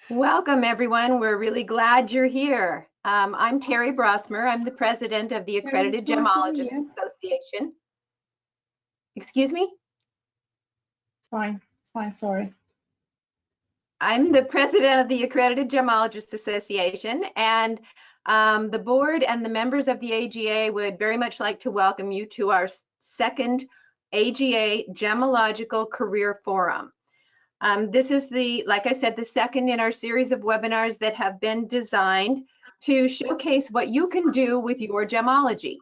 Welcome, everyone. We're really glad you're here. I'm Terry Brosmer. I'm the president of the Very Accredited nice to meet Gemologists you. Association. Excuse me? It's fine, sorry. I'm the president of the Accredited Gemologists Association, and the board and the members of the AGA would very much like to welcome you to our second AGA Gemological Career Forum. This is like I said, the second in our series of webinars that have been designed to showcase what you can do with your gemology.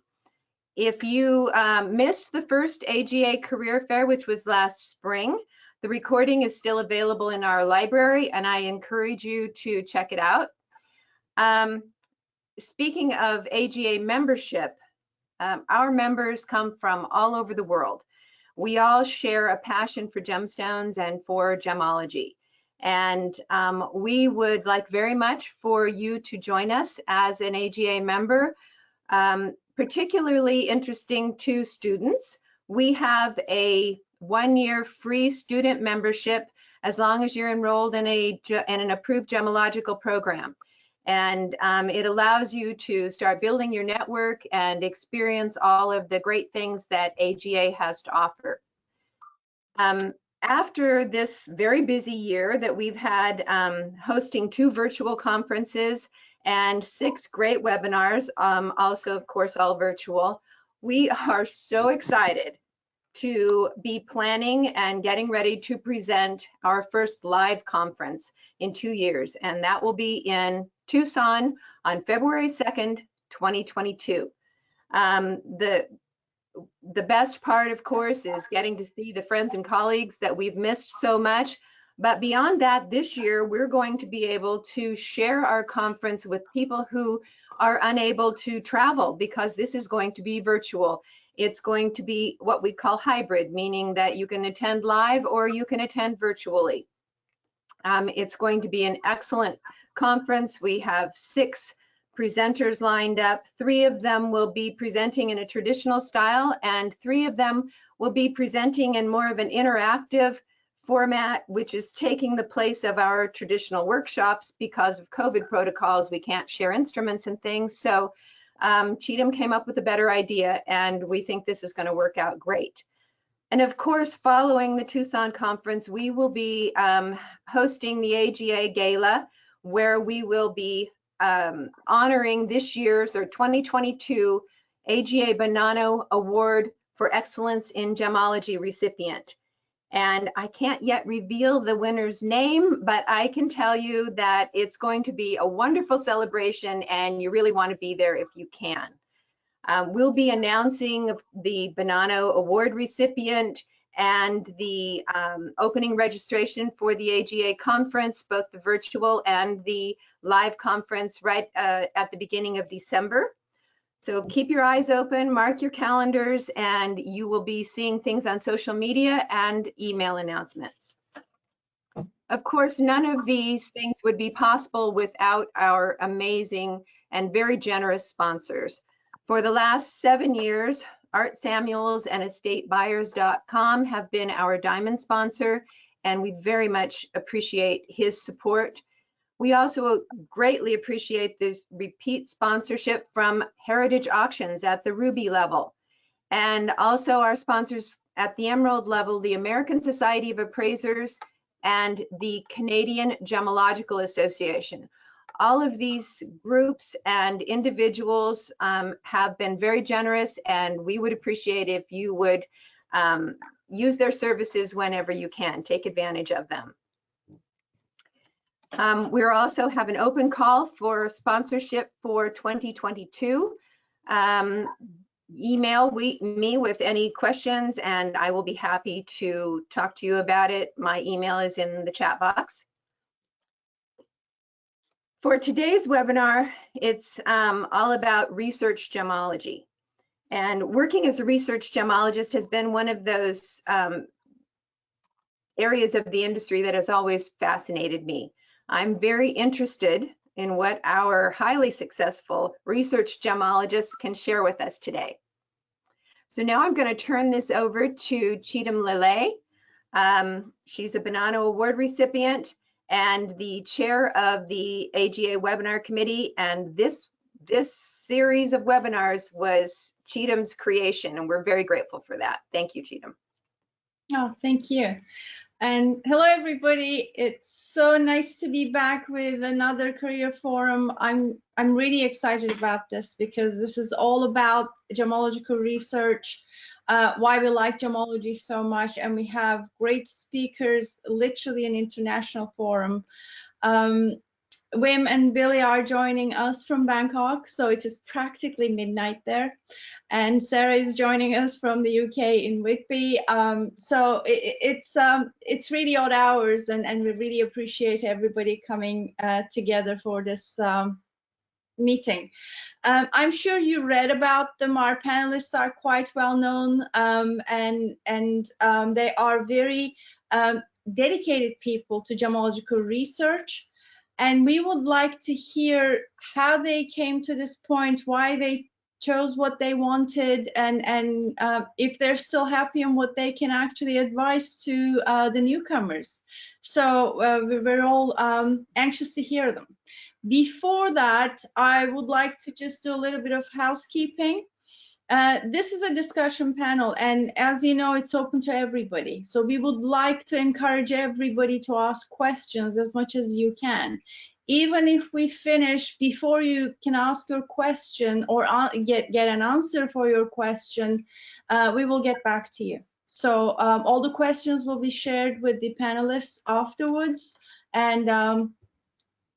If you missed the first AGA Career Fair, which was last spring, the recording is still available in our library, and I encourage you to check it out. Speaking of AGA membership, our members come from all over the world. We all share a passion for gemstones and for gemology. And we would like very much for you to join us as an AGA member, particularly interesting to students. We have a 1-year free student membership as long as you're enrolled in an approved gemological program. And it allows you to start building your network and experience all of the great things that AGA has to offer. After this very busy year that we've had hosting 2 virtual conferences and 6 great webinars, also of course all virtual, we are so excited to be planning and getting ready to present our first live conference in 2 years, and that will be in Tucson on February 2nd, 2022. The best part, of course, is getting to see the friends and colleagues that we've missed so much. But beyond that, this year, we're going to be able to share our conference with people who are unable to travel because this is going to be virtual. It's going to be what we call hybrid, meaning that you can attend live or you can attend virtually. It's going to be an excellent conference. We have 6 presenters lined up. 3 of them will be presenting in a traditional style, and 3 of them will be presenting in more of an interactive format, which is taking the place of our traditional workshops. Because of COVID protocols, we can't share instruments and things. So Cheatham came up with a better idea, and we think this is going to work out great. And of course, following the Tucson conference, we will be hosting the AGA Gala, where we will be honoring this year's or 2022 AGA Bonanno Award for Excellence in Gemology recipient. And I can't yet reveal the winner's name, but I can tell you that it's going to be a wonderful celebration, and you really want to be there if you can. We'll be announcing the Bonanno Award recipient and the opening registration for the AGA conference, both the virtual and the live conference, right at the beginning of December. So keep your eyes open, mark your calendars, and you will be seeing things on social media and email announcements. Of course, none of these things would be possible without our amazing and very generous sponsors. For the last 7 years, Art Samuels and EstateBuyers.com have been our diamond sponsor, and we very much appreciate his support. We also greatly appreciate this repeat sponsorship from Heritage Auctions at the Ruby level, and also our sponsors at the Emerald level, the American Society of Appraisers and the Canadian Gemological Association. All of these groups and individuals have been very generous, and we would appreciate if you would use their services whenever you can. Take advantage of them. We also have an open call for sponsorship for 2022. Email me with any questions, and I will be happy to talk to you about it. My email is in the chat box. For today's webinar, it's all about research gemology. And working as a research gemologist has been one of those areas of the industry that has always fascinated me. I'm very interested in what our highly successful research gemologists can share with us today. So now I'm going to turn this over to Cheatham Lele. She's a Bonanno Award recipient, and the chair of the AGA webinar committee. And this series of webinars was Cheatham's creation, and we're very grateful for that. Thank you, Cheatham. Oh, thank you. And hello, everybody. It's so nice to be back with another career forum. I'm really excited about this because this is all about gemological research, why we like gemology so much, and we have great speakers, literally an international forum. Wim and Billy are joining us from Bangkok, so it is practically midnight there. And Sarah is joining us from the UK in Whitby. So it's really odd hours, and we really appreciate everybody coming together for this meeting. I'm sure you read about them. Our panelists are quite well known, and they are very dedicated people to gemological research. And we would like to hear how they came to this point, why they chose what they wanted, and if they're still happy and what they can actually advise to the newcomers. So we're all anxious to hear them. Before that, I would like to just do a little bit of housekeeping. This is a discussion panel, and as you know, it's open to everybody. So we would like to encourage everybody to ask questions as much as you can. Even if we finish before you can ask your question or get an answer for your question, we will get back to you. So all the questions will be shared with the panelists afterwards, and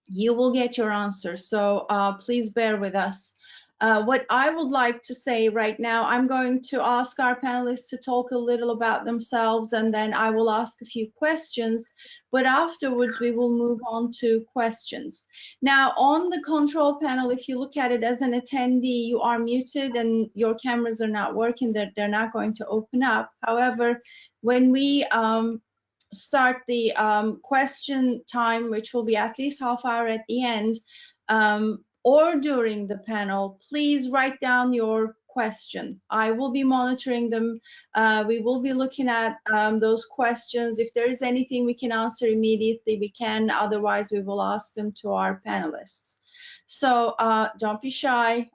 you will get your answer. So please bear with us. What I would like to say right now, I'm going to ask our panelists to talk a little about themselves, and then I will ask a few questions, but afterwards we will move on to questions. Now, on the control panel, if you look at it as an attendee, you are muted and your cameras are not working, they're not going to open up. However, when we start the question time, which will be at least half hour at the end, or during the panel, please write down your question. I will be monitoring them. We will be looking at those questions. If there is anything we can answer immediately, we can. Otherwise, we will ask them to our panelists. So don't be shy.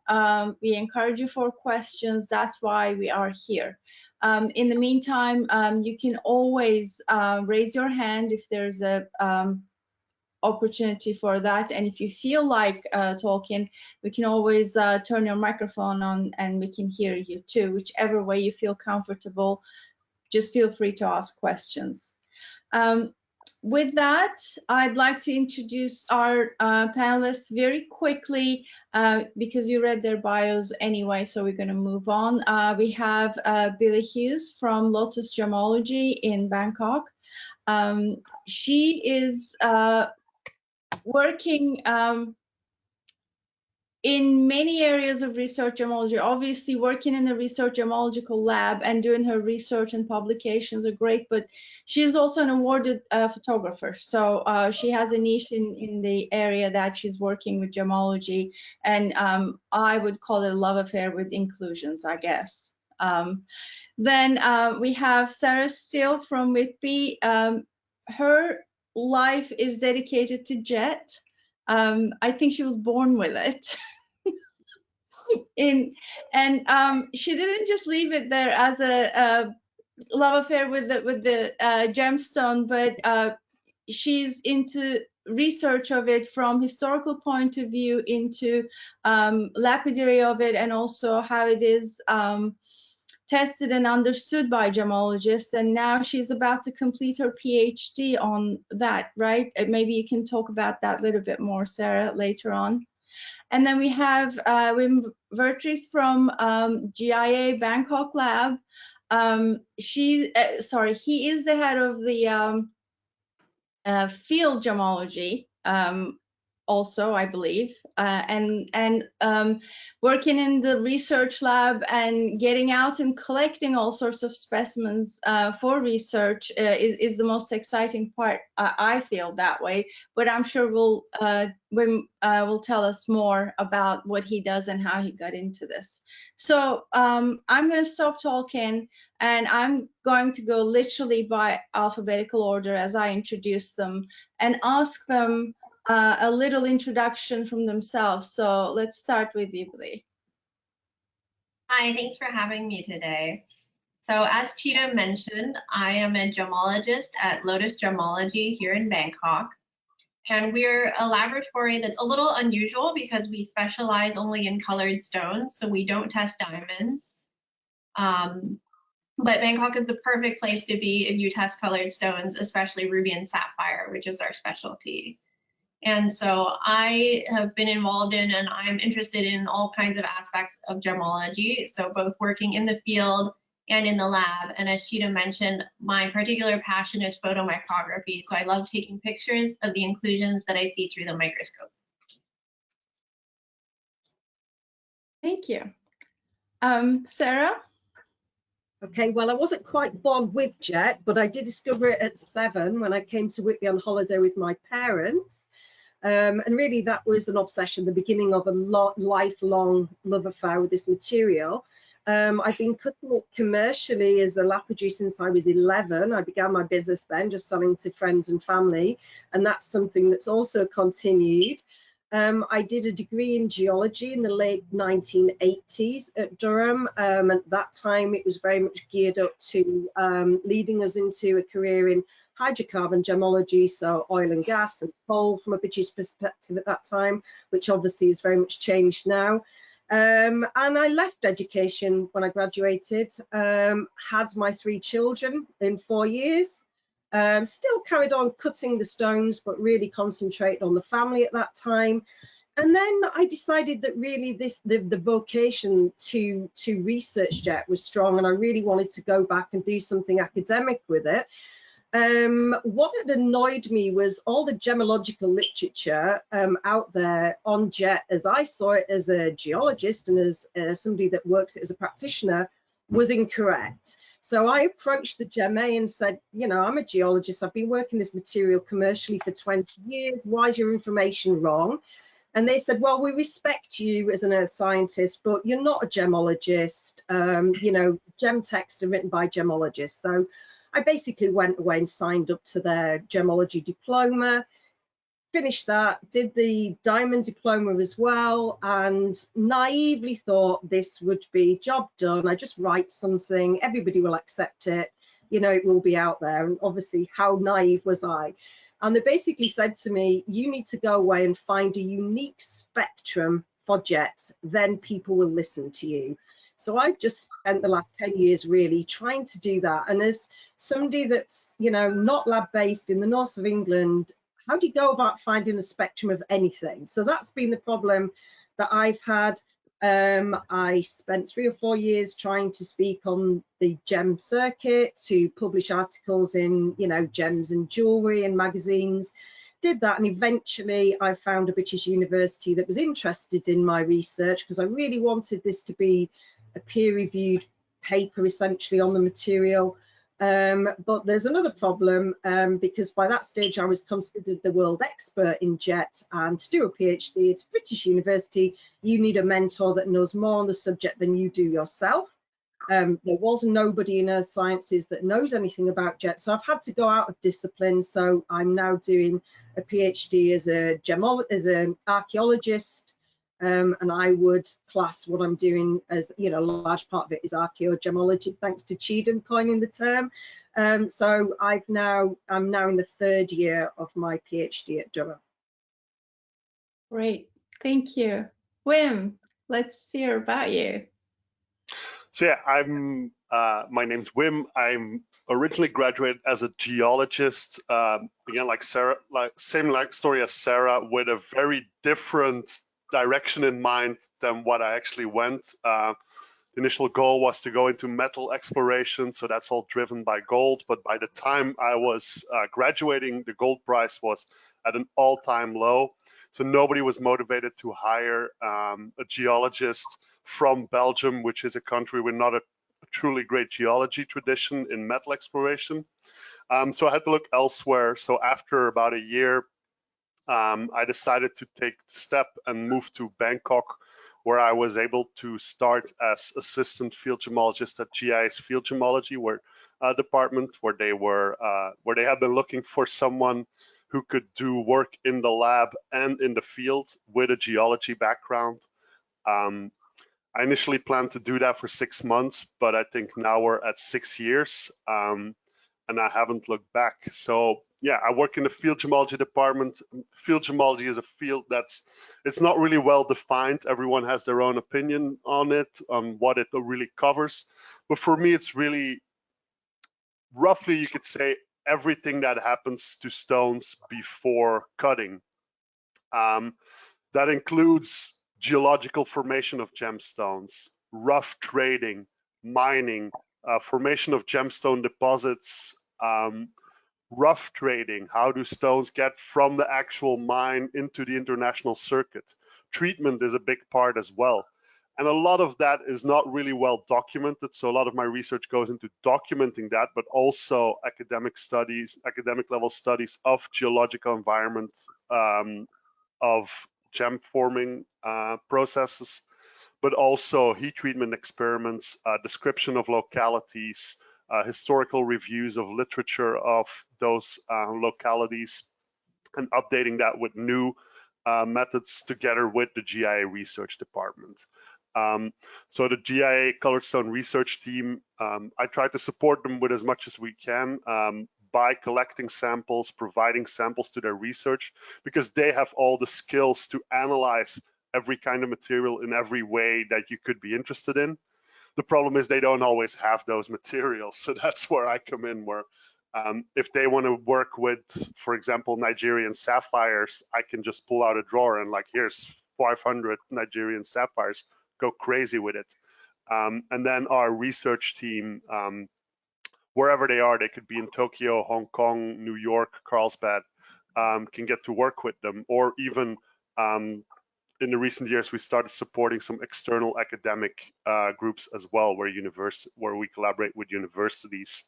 We encourage you for questions. That's why we are here. In the meantime, you can always raise your hand if there's a opportunity for that, and if you feel like talking, we can always turn your microphone on and we can hear you too. Whichever way you feel comfortable, just feel free to ask questions. With that, I'd like to introduce our panelists very quickly because you read their bios anyway, so we're going to move on. We have Billy Hughes from Lotus Gemology in Bangkok. She is working in many areas of research gemology, obviously working in a research gemological lab and doing her research and publications are great, but she's also an awarded photographer. So she has a niche in the area that she's working with gemology, and I would call it a love affair with inclusions, I guess. Then we have Sarah Steele from Whitby. Her life is dedicated to jet. I think she was born with it. She didn't just leave it there as a love affair with the gemstone, but she's into research of it from historical point of view, into lapidary of it, and also how it is tested and understood by gemologists. And now she's about to complete her PhD on that, right? Maybe you can talk about that a little bit more, Sarah, later on. And then we have Wim Vertrees from GIA Bangkok Lab. He is the head of the field gemology also, I believe, and working in the research lab and getting out and collecting all sorts of specimens for research is the most exciting part. I feel that way, but I'm sure Wim will tell us more about what he does and how he got into this. So I'm going to stop talking, and I'm going to go literally by alphabetical order as I introduce them and ask them a little introduction from themselves. So let's start with Yibli. Hi, thanks for having me today. So as Cheetah mentioned, I am a gemologist at Lotus Gemology here in Bangkok. And we're a laboratory that's a little unusual because we specialize only in colored stones, so we don't test diamonds. But Bangkok is the perfect place to be if you test colored stones, especially ruby and sapphire, which is our specialty. And so I have been involved in and I'm interested in all kinds of aspects of gemology, so both working in the field and in the lab. And as Cheetah mentioned, my particular passion is photomicrography, so I love taking pictures of the inclusions that I see through the microscope. Thank you. Sarah? Okay, well, I wasn't quite born with jet, but I did discover it at 7 when I came to Whitby on holiday with my parents. And really that was an obsession, the beginning of a lifelong love affair with this material. I've been cutting it commercially as a lapidary since I was 11. I began my business then, just selling to friends and family, and that's something that's also continued. I did a degree in geology in the late 1980s at Durham. At that time, it was very much geared up to leading us into a career in hydrocarbon gemology, so oil and gas and coal from a British perspective at that time, which obviously has very much changed now. And I left education when I graduated, had my 3 children in 4 years. Still carried on cutting the stones, but really concentrated on the family at that time. And then I decided that really the vocation to research jet was strong, and I really wanted to go back and do something academic with it. What had annoyed me was all the gemological literature out there on jet, as I saw it as a geologist and as somebody that works it as a practitioner, was incorrect. So I approached the GEMA and said, you know, I'm a geologist, I've been working this material commercially for 20 years, why is your information wrong? And they said, well, we respect you as an earth scientist, but you're not a gemologist. You know, gem texts are written by gemologists. So I basically went away and signed up to their gemology diploma, finished that, did the diamond diploma as well, and naively thought this would be job done. I just write something, everybody will accept it, you know, it will be out there. And obviously, how naive was I? And they basically said to me, you need to go away and find a unique spectrum for jet, then people will listen to you. So I've just spent the last 10 years really trying to do that. And as somebody that's, you know, not lab-based in the north of England, how do you go about finding a spectrum of anything? So that's been the problem that I've had. I spent 3 or 4 years trying to speak on the gem circuit, to publish articles in, you know, gems and jewelry and magazines. Did that, and eventually I found a British university that was interested in my research, because I really wanted this to be a peer-reviewed paper essentially on the material. But there's another problem, because by that stage I was considered the world expert in jet, and to do a PhD at a British university you need a mentor that knows more on the subject than you do yourself. There was nobody in earth sciences that knows anything about jet, so I've had to go out of discipline. So I'm now doing a PhD as an archaeologist, and I would class what I'm doing as, you know, a large part of it is archaeogemology, thanks to Cheetham coining the term. So I'm now in the 3rd year of my PhD at Durham. Great, thank you. Wim, let's hear about you. So yeah, my name's Wim. I'm originally graduated as a geologist. Again, like Sarah, same story as Sarah, with a very different direction in mind than what I actually went. The initial goal was to go into metal exploration, so that's all driven by gold. But by the time I was graduating, the gold price was at an all-time low. So nobody was motivated to hire a geologist from Belgium, which is a country with not a truly great geology tradition in metal exploration. So I had to look elsewhere. So after about a year, I decided to take the step and move to Bangkok, where I was able to start as assistant field gemologist at GIS Field Gemology, department, where they had been looking for someone who could do work in the lab and in the field with a geology background. I initially planned to do that for 6 months, but I think now we're at 6 years, and I haven't looked back. So yeah, I work in the field gemology department. Field gemology is a field it's not really well defined. Everyone has their own opinion on it, on what it really covers. But for me, it's really, roughly, you could say everything that happens to stones before cutting. That includes geological formation of gemstones, rough trading, mining, formation of gemstone deposits, rough trading, how do stones get from the actual mine into the international circuit. Treatment is a big part as well. And a lot of that is not really well documented. So a lot of my research goes into documenting that, but also academic level studies of geological environments, of gem forming processes, but also heat treatment experiments, description of localities, historical reviews of literature of those localities, and updating that with new methods together with the GIA research department. So the GIA Colored Stone research team, I try to support them with as much as we can by collecting samples, providing samples to their research, because they have all the skills to analyze every kind of material in every way that you could be interested in. The problem is they don't always have those materials. So that's where I come in, where if they want to work with, for example, Nigerian sapphires, I can just pull out a drawer and like, here's 500 Nigerian sapphires, go crazy with it. And then our research team, wherever they are, they could be in Tokyo, Hong Kong, New York, Carlsbad, can get to work with them. Or even in the recent years, we started supporting some external academic groups as well, where we collaborate with universities,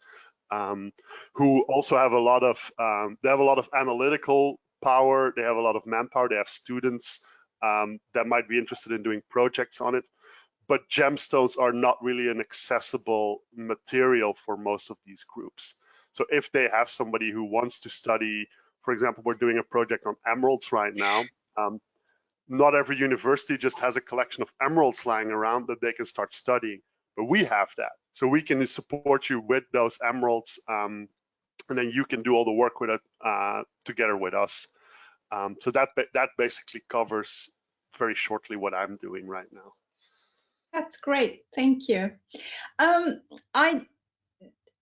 who also have a lot of analytical power. They have a lot of manpower. They have students that might be interested in doing projects on it. But gemstones are not really an accessible material for most of these groups. So if they have somebody who wants to study, for example, we're doing a project on emeralds right now. Not every university just has a collection of emeralds lying around that they can start studying, but we have that. So we can support you with those emeralds, and then you can do all the work with it together with us. So that basically covers very shortly what I'm doing right now. That's great. Thank you.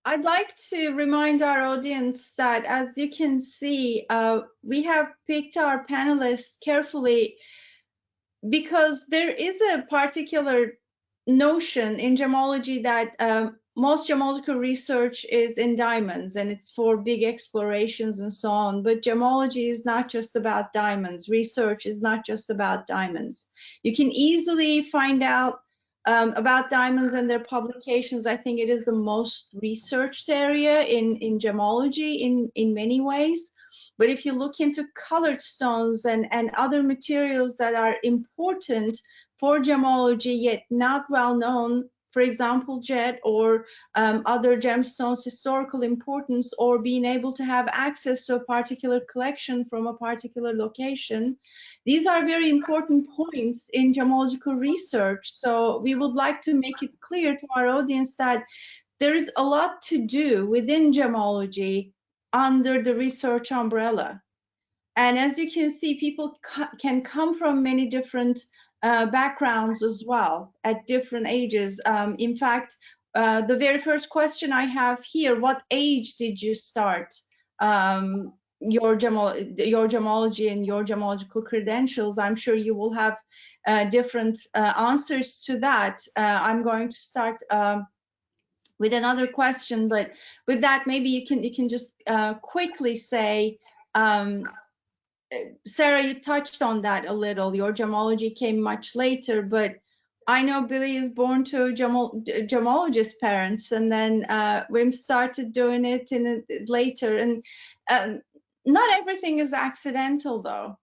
I'd like to remind our audience that, as you can see, we have picked our panelists carefully because there is a particular notion in gemology that most gemological research is in diamonds and it's for big explorations and so on. But gemology is not just about diamonds. Research is not just about diamonds. You can easily find out about diamonds and their publications. I think it is the most researched area in gemology in many ways. But if you look into colored stones and other materials that are important for gemology yet not well known, for example, jet or other gemstones, historical importance, or being able to have access to a particular collection from a particular location, these are very important points in gemological research. So we would like to make it clear to our audience that there is a lot to do within gemology under the research umbrella. And as you can see, people can come from many different backgrounds as well at different ages. In fact, the very first question I have here, what age did you start your gemology and your gemological credentials? I'm sure you will have different answers to that. I'm going to start with another question, but with that, maybe you can just quickly say Sarah, you touched on that a little. Your gemology came much later, but I know Billy is born to gemologist parents, and then Wim started doing it later. And not everything is accidental, though.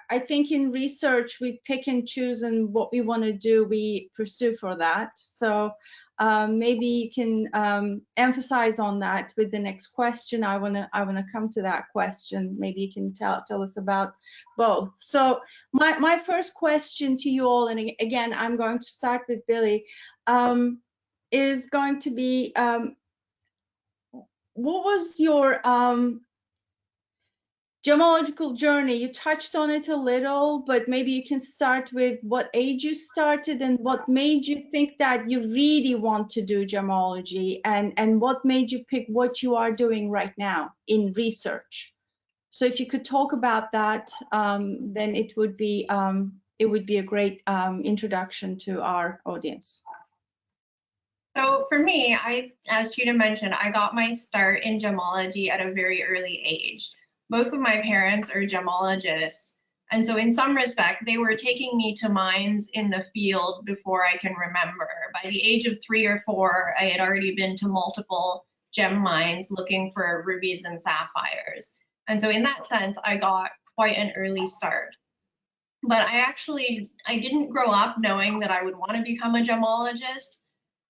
I think in research we pick and choose, and what we want to do, we pursue for that. So maybe you can emphasize on that with the next question. I wanna come to that question. Maybe you can tell us about both. So my first question to you all, and again I'm going to start with Billy, is going to be what was your gemological journey? You touched on it a little, but maybe you can start with what age you started and what made you think that you really want to do gemology, and what made you pick what you are doing right now in research. So if you could talk about that, then it would be a great introduction to our audience. So for me, as Chida mentioned, I got my start in gemology at a very early age. Both of my parents are gemologists, and so in some respect, they were taking me to mines in the field before I can remember. By the age of 3 or 4, I had already been to multiple gem mines looking for rubies and sapphires. And so in that sense, I got quite an early start. But I didn't grow up knowing that I would want to become a gemologist.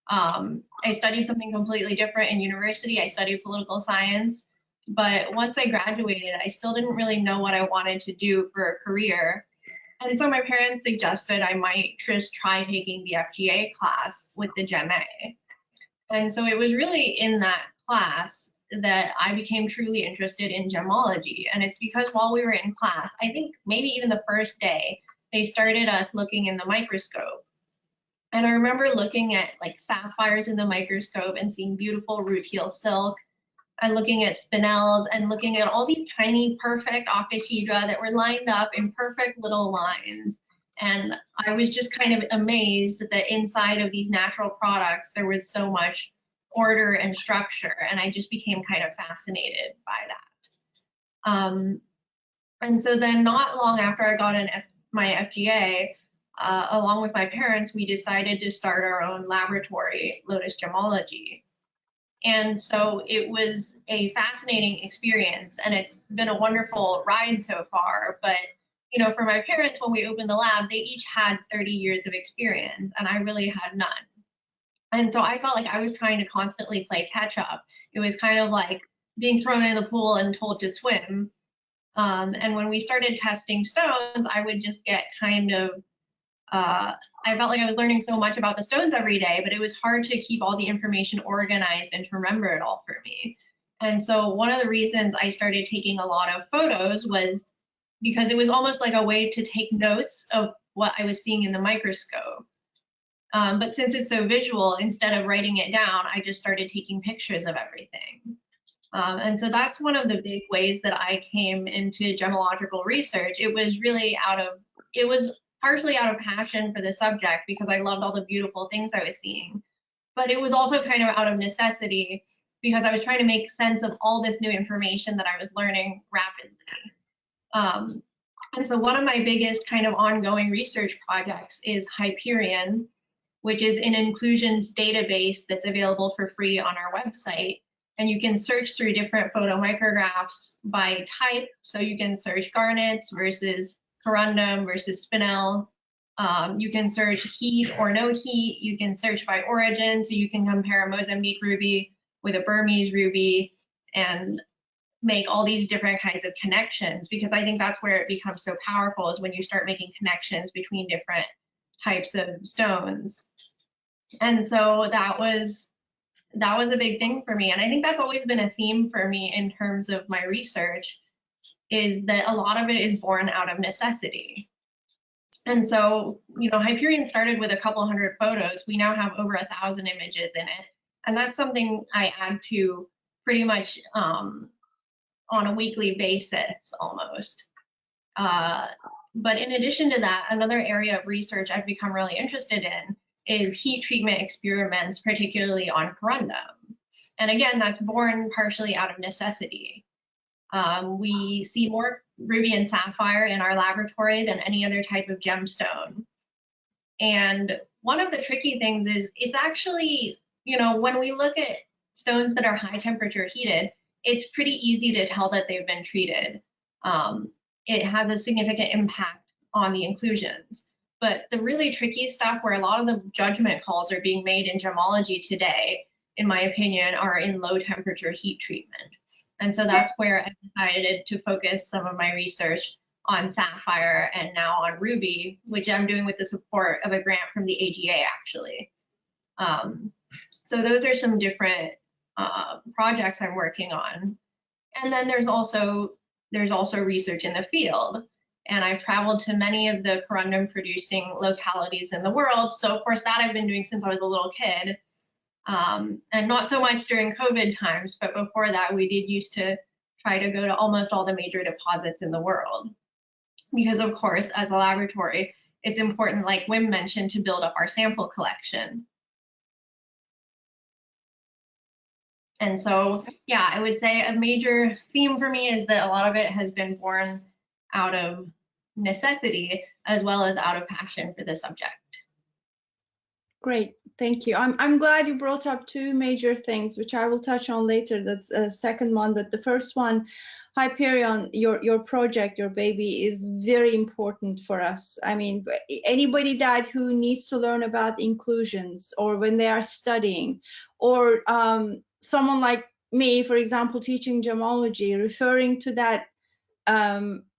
I studied something completely different in university. I studied political science. But once I graduated, I still didn't really know what I wanted to do for a career. And so my parents suggested I might just try taking the FGA class with the GEM-A. And so it was really in that class that I became truly interested in gemology. And it's because while we were in class, I think maybe even the first day, they started us looking in the microscope. And I remember looking at like sapphires in the microscope and seeing beautiful rutile silk, and looking at spinels and looking at all these tiny perfect octahedra that were lined up in perfect little lines. And I was just kind of amazed that inside of these natural products, there was so much order and structure. And I just became kind of fascinated by that. And so then not long after I got my FGA, along with my parents, we decided to start our own laboratory, Lotus Gemology. And so it was a fascinating experience, and it's been a wonderful ride so far. But, you know, for my parents, when we opened the lab, they each had 30 years of experience, and I really had none. And so I felt like I was trying to constantly play catch up. It was kind of like being thrown in the pool and told to swim. And when we started testing stones, I would just get kind of I felt like I was learning so much about the stones every day, but it was hard to keep all the information organized and to remember it all for me. And so one of the reasons I started taking a lot of photos was because it was almost like a way to take notes of what I was seeing in the microscope. But since it's so visual, instead of writing it down, I just started taking pictures of everything. And so that's one of the big ways that I came into gemological research. It was really partially out of passion for the subject because I loved all the beautiful things I was seeing. But it was also kind of out of necessity because I was trying to make sense of all this new information that I was learning rapidly. And so one of my biggest kind of ongoing research projects is Hyperion, which is an inclusions database that's available for free on our website. And you can search through different photomicrographs by type. So you can search garnets versus corundum versus spinel. You can search heat or no heat. You can search by origin. So you can compare a Mozambique ruby with a Burmese ruby and make all these different kinds of connections, because I think that's where it becomes so powerful, is when you start making connections between different types of stones. And so that was a big thing for me. And I think that's always been a theme for me in terms of my research, is that a lot of it is born out of necessity. And so, you know, Hyperion started with a couple hundred photos. We now have over 1,000 images in it. And that's something I add to pretty much on a weekly basis almost. But in addition to that, another area of research I've become really interested in is heat treatment experiments, particularly on corundum. And again, that's born partially out of necessity. We see more ruby and sapphire in our laboratory than any other type of gemstone. And one of the tricky things is it's actually, you know, when we look at stones that are high temperature heated, it's pretty easy to tell that they've been treated. It has a significant impact on the inclusions. But the really tricky stuff where a lot of the judgment calls are being made in gemology today, in my opinion, are in low temperature heat treatment. And so that's where I decided to focus some of my research on sapphire and now on ruby, which I'm doing with the support of a grant from the AGA actually. So those are some different projects I'm working on. And then there's also research in the field. And I've traveled to many of the corundum producing localities in the world. So of course that I've been doing since I was a little kid. And not so much during COVID times, but before that we did used to try to go to almost all the major deposits in the world. Because of course, as a laboratory, it's important, like Wim mentioned, to build up our sample collection. And so, yeah, I would say a major theme for me is that a lot of it has been born out of necessity as well as out of passion for the subject. Great, thank you. I'm glad you brought up two major things, which I will touch on later. That's a second one, but the first one, Hyperion, your project, your baby, is very important for us. I mean, anybody that who needs to learn about inclusions, or when they are studying, or someone like me, for example, teaching gemology, referring to that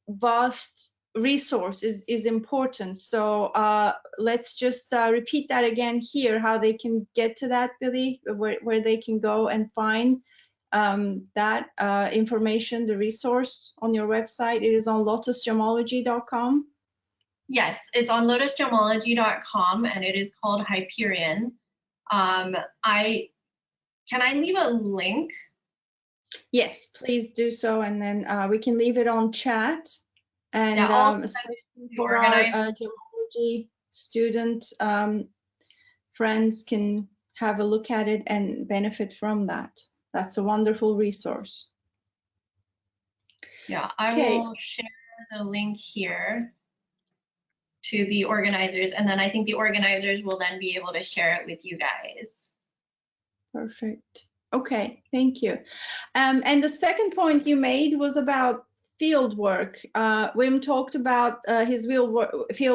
vast resource is important. So let's just repeat that again here, how they can get to that, Billy, where they can go and find that information, the resource on your website. It is on lotusgemology.com. Yes, it's on lotusgemology.com and it is called Hyperion. Can I leave a link? Yes, please do so, and then we can leave it on chat. And yeah, especially for our gemology student friends can have a look at it and benefit from that. That's a wonderful resource. Yeah, I will share the link here to the organizers, and then I think the organizers will then be able to share it with you guys. Perfect. Okay, thank you. And the second point you made was about field work. Wim talked about his field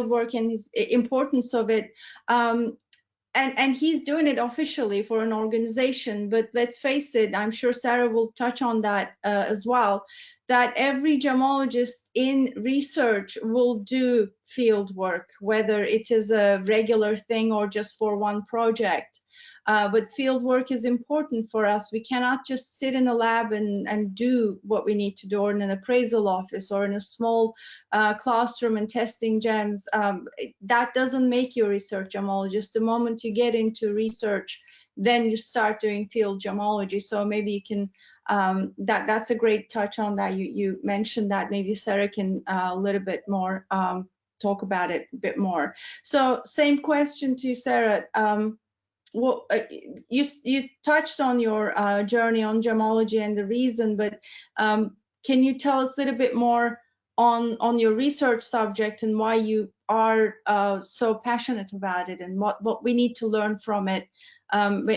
work and his importance of it. And he's doing it officially for an organization, but let's face it, I'm sure Sarah will touch on that as well, that every gemologist in research will do field work, whether it is a regular thing or just for one project. But field work is important for us. We cannot just sit in a lab and do what we need to do, or in an appraisal office or in a small classroom and testing gems. That doesn't make you a research gemologist. The moment you get into research, then you start doing field gemology. So maybe you can, that's a great touch on that. You mentioned that. Maybe Sarah can a little bit more talk about it a bit more. So same question to you, Sarah. Well, you touched on your journey on gemology and the reason, but can you tell us a little bit more on your research subject and why you are so passionate about it, and what we need to learn from it,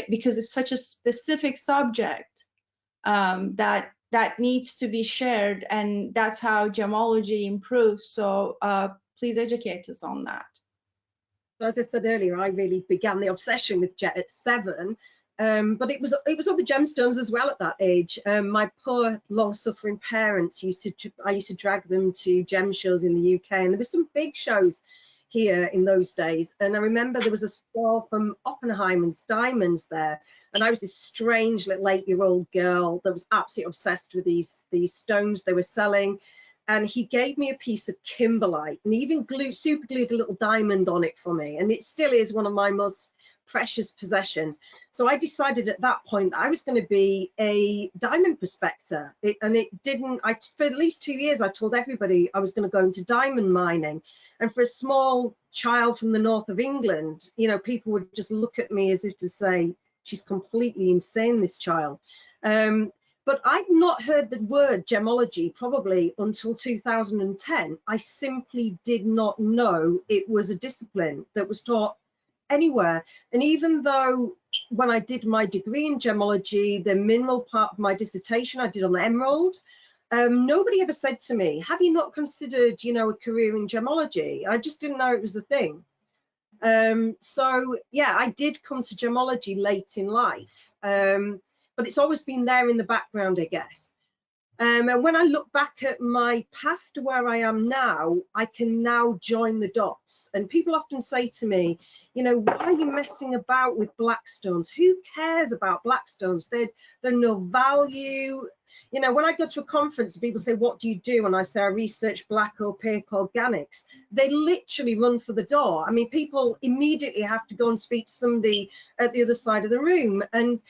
because it's such a specific subject that needs to be shared, and that's how gemology improves. So please educate us on that. So as I said earlier, I really began the obsession with jet at 7, but it was other gemstones as well at that age. My poor, long-suffering parents I used to drag them to gem shows in the UK, and there were some big shows here in those days. And I remember there was a stall from Oppenheimer's Diamonds there, and I was this strange little 8-year-old girl that was absolutely obsessed with these stones they were selling. And he gave me a piece of kimberlite and even super glued a little diamond on it for me. And it still is one of my most precious possessions. So I decided at that point that I was going to be a diamond prospector. For at least 2 years, I told everybody I was going to go into diamond mining. And for a small child from the north of England, you know, people would just look at me as if to say, she's completely insane, this child. But I'd not heard the word gemology probably until 2010. I simply did not know it was a discipline that was taught anywhere. And even though when I did my degree in gemology, the mineral part of my dissertation I did on the emerald, nobody ever said to me, have you not considered, you know, a career in gemology? I just didn't know it was a thing. So yeah, I did come to gemology late in life, but it's always been there in the background, I guess. And when I look back at my path to where I am now, I can now join the dots. And people often say to me, you know, why are you messing about with black stones? Who cares about black stones? They're no value. You know, when I go to a conference and people say, what do you do? And I say, I research black opaque organics. They literally run for the door. I mean, people immediately have to go and speak to somebody at the other side of the room. And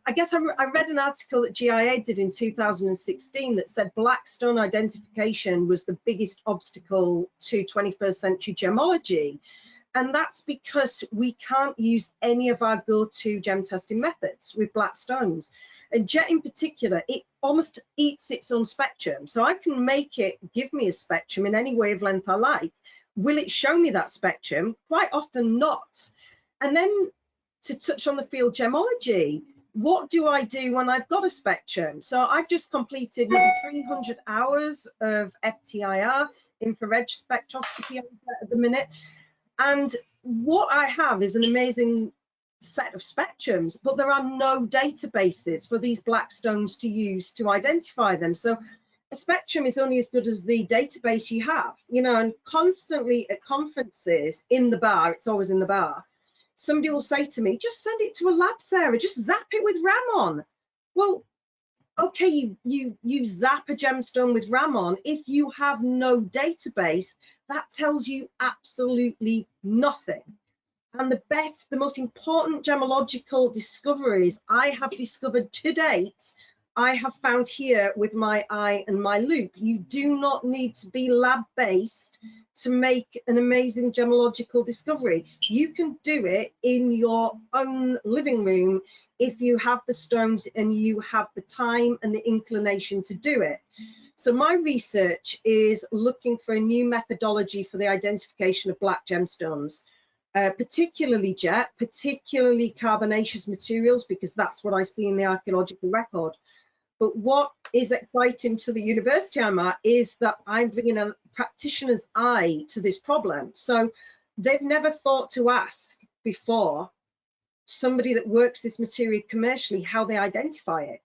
I guess I read an article that GIA did in 2016 that said black stone identification was the biggest obstacle to 21st century gemology. And that's because we can't use any of our go-to gem testing methods with black stones. And jet in particular, it almost eats its own spectrum. So I can make it give me a spectrum in any wavelength I like. Will it show me that spectrum? Quite often not. And then to touch on the field gemology, what do I do when I've got a spectrum? So I've just completed maybe 300 hours of FTIR, infrared spectroscopy at the minute. And what I have is an amazing set of spectrums, but there are no databases for these black stones to use to identify them. So a spectrum is only as good as the database you have, you know, and constantly at conferences in the bar, it's always in the bar, somebody will say to me, just send it to a lab, Sarah, just zap it with Ramon. Well, okay, you zap a gemstone with Ramon. If you have no database, that tells you absolutely nothing. And the most important gemological discoveries I have discovered to date, I have found here with my eye and my loop. You do not need to be lab-based to make an amazing gemological discovery. You can do it in your own living room if you have the stones and you have the time and the inclination to do it. So my research is looking for a new methodology for the identification of black gemstones. Particularly jet, particularly carbonaceous materials, because that's what I see in the archaeological record. But what is exciting to the university I'm at is that I'm bringing a practitioner's eye to this problem. So they've never thought to ask before somebody that works this material commercially how they identify it.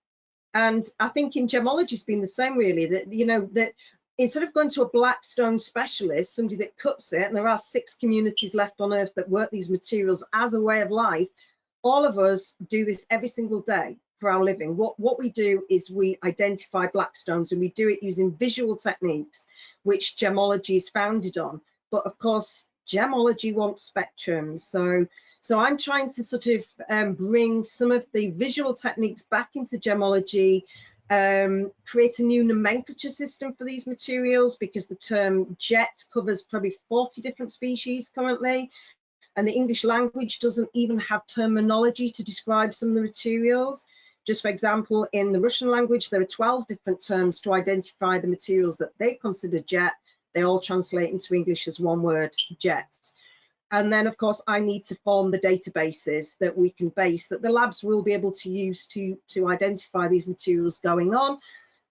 And I think in gemology it's been the same really, that, you know, that instead of going to a black stone specialist, somebody that cuts it, and there are 6 communities left on earth that work these materials as a way of life, all of us do this every single day for our living. What we do is we identify black stones, and we do it using visual techniques, which gemology is founded on. But of course, gemology wants spectrums. So I'm trying to sort of bring some of the visual techniques back into gemology, create a new nomenclature system for these materials, because the term jet covers probably 40 different species currently, and the English language doesn't even have terminology to describe some of the materials. Just for example, in the Russian language, there are 12 different terms to identify the materials that they consider jet. They all translate into English as one word, jet. And then, of course, I need to form the databases that we can base, that the labs will be able to use to identify these materials going on.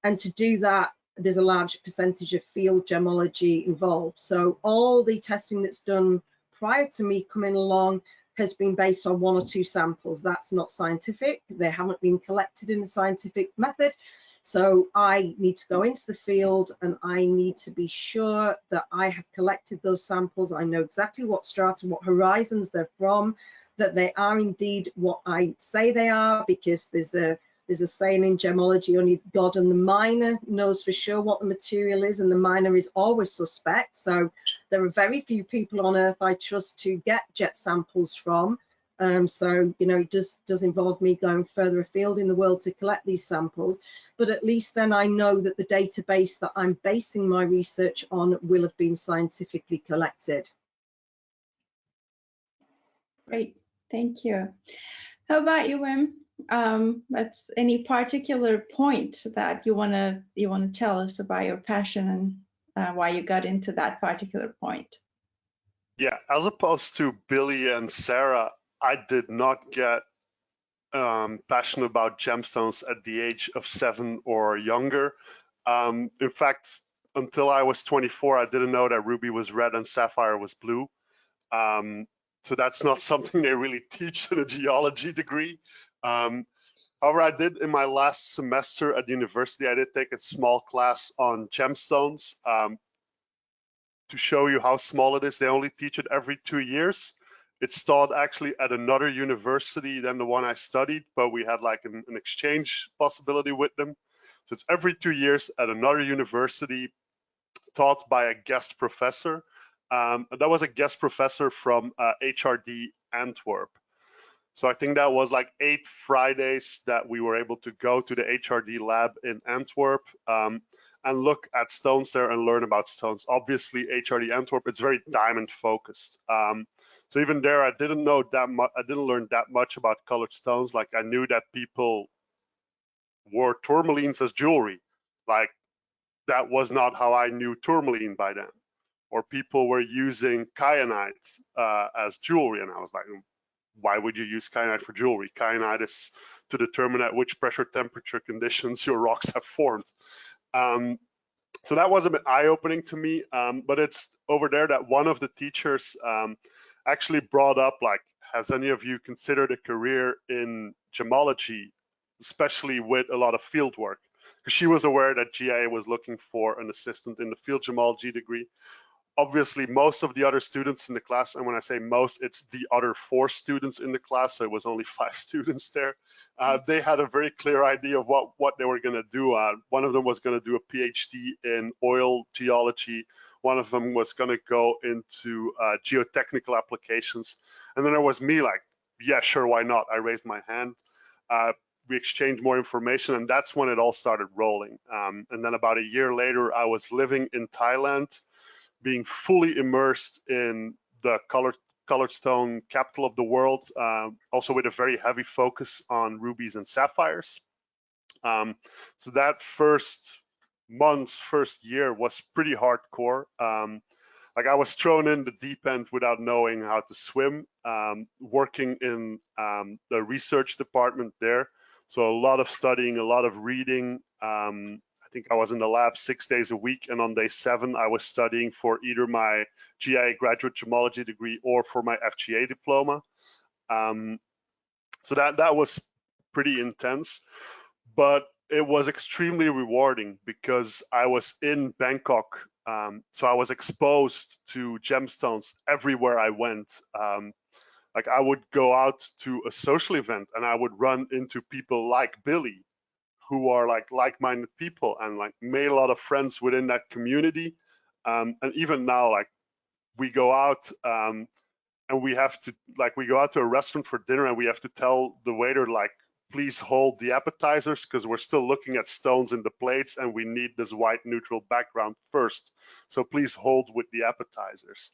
And to do that, there's a large percentage of field gemology involved. So all the testing that's done prior to me coming along has been based on 1 or 2 samples. That's not scientific. They haven't been collected in a scientific method. So I need to go into the field and I need to be sure that I have collected those samples. I know exactly what strata, what horizons they're from, that they are indeed what I say they are, because there's a saying in gemology, only God and the miner knows for sure what the material is, and the miner is always suspect. So there are very few people on earth I trust to get jet samples from. So, you know, it does involve me going further afield in the world to collect these samples, but at least then I know that the database that I'm basing my research on will have been scientifically collected. Great, thank you. How about you, Wim? That's any particular point that you wanna tell us about your passion and why you got into that particular point. Yeah, as opposed to Billy and Sarah, I did not get passionate about gemstones at the age of 7 or younger. In fact, until I was 24, I didn't know that ruby was red and sapphire was blue. So that's not something they really teach in a geology degree. However, I did in my last semester at university, I did take a small class on gemstones to show you how small it is. They only teach it every 2 years. It's taught actually at another university than the one I studied, but we had like an exchange possibility with them. So it's every 2 years at another university, taught by a guest professor. That was a guest professor from HRD Antwerp. So I think that was like 8 Fridays that we were able to go to the HRD lab in Antwerp and look at stones there and learn about stones. Obviously, HRD Antwerp, it's very diamond focused. So even there, I didn't know that much. I didn't learn that much about colored stones. Like I knew that people wore tourmalines as jewelry. Like that was not how I knew tourmaline by then. Or people were using kyanite as jewelry, and I was like, why would you use kyanite for jewelry? Kyanite is to determine at which pressure temperature conditions your rocks have formed. So that was a bit eye-opening to me, but it's over there that one of the teachers actually brought up, like, has any of you considered a career in gemology, especially with a lot of field work? Because she was aware that GIA was looking for an assistant in the field gemology degree. Obviously, most of the other students in the class, and when I say most, it's the other 4 students in the class, so it was only 5 students there. They had a very clear idea of what they were going to do. One of them was going to do a PhD in oil geology. One of them was going to go into geotechnical applications. And then there was me like, yeah, sure, why not? I raised my hand. We exchanged more information, and that's when it all started rolling. And then about a year later, I was living in Thailand, being fully immersed in the colored stone capital of the world, also with a very heavy focus on rubies and sapphires. So that first year was pretty hardcore. Like I was thrown in the deep end without knowing how to swim, working in the research department there. So a lot of studying, a lot of reading. I think I was in the lab 6 days a week, and on day 7 I was studying for either my GIA graduate gemology degree or for my FGA diploma. So that was pretty intense, but it was extremely rewarding because I was in Bangkok, so I was exposed to gemstones everywhere I went. Like I would go out to a social event and I would run into people like Billy, who are like-minded people, and like made a lot of friends within that community. And even now, like we go out and we have to, like we go out to a restaurant for dinner and we have to tell the waiter, like, please hold the appetizers because we're still looking at stones in the plates and we need this white neutral background first. So please hold with the appetizers.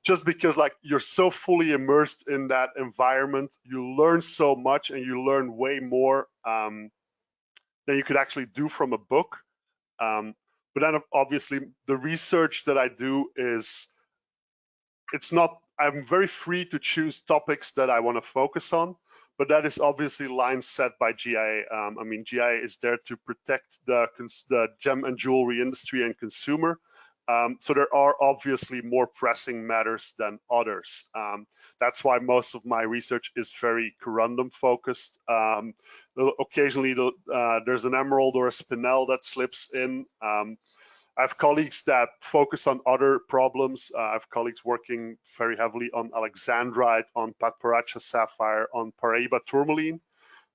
Just because like you're so fully immersed in that environment, you learn so much and you learn way more than you could actually do from a book. But then obviously the research that I do is, it's not, I'm very free to choose topics that I want to focus on, but that is obviously lines set by GIA. I mean, GIA is there to protect the gem and jewelry industry and consumer. So there are obviously more pressing matters than others. That's why most of my research is very corundum focused. Occasionally there's an emerald or a spinel that slips in. I have colleagues that focus on other problems. I have colleagues working very heavily on alexandrite, on Padparadscha sapphire, on Paraíba tourmaline,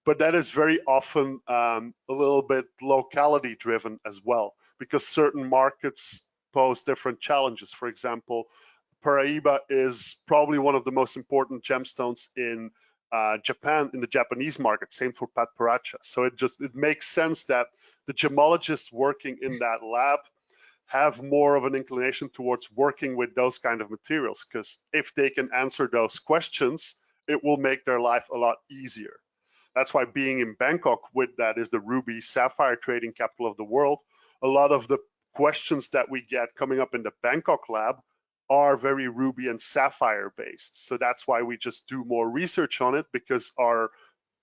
but that is very often a little bit locality driven as well, because certain markets pose different challenges. For example, Paraíba is probably one of the most important gemstones in Japan, in the Japanese market, same for Padparadscha. So it makes sense that the gemologists working in that lab have more of an inclination towards working with those kind of materials, because if they can answer those questions, it will make their life a lot easier. That's why being in Bangkok with that is the Ruby Sapphire trading capital of the world. A lot of the questions that we get coming up in the Bangkok lab are very Ruby and Sapphire based. So that's why we just do more research on it, because our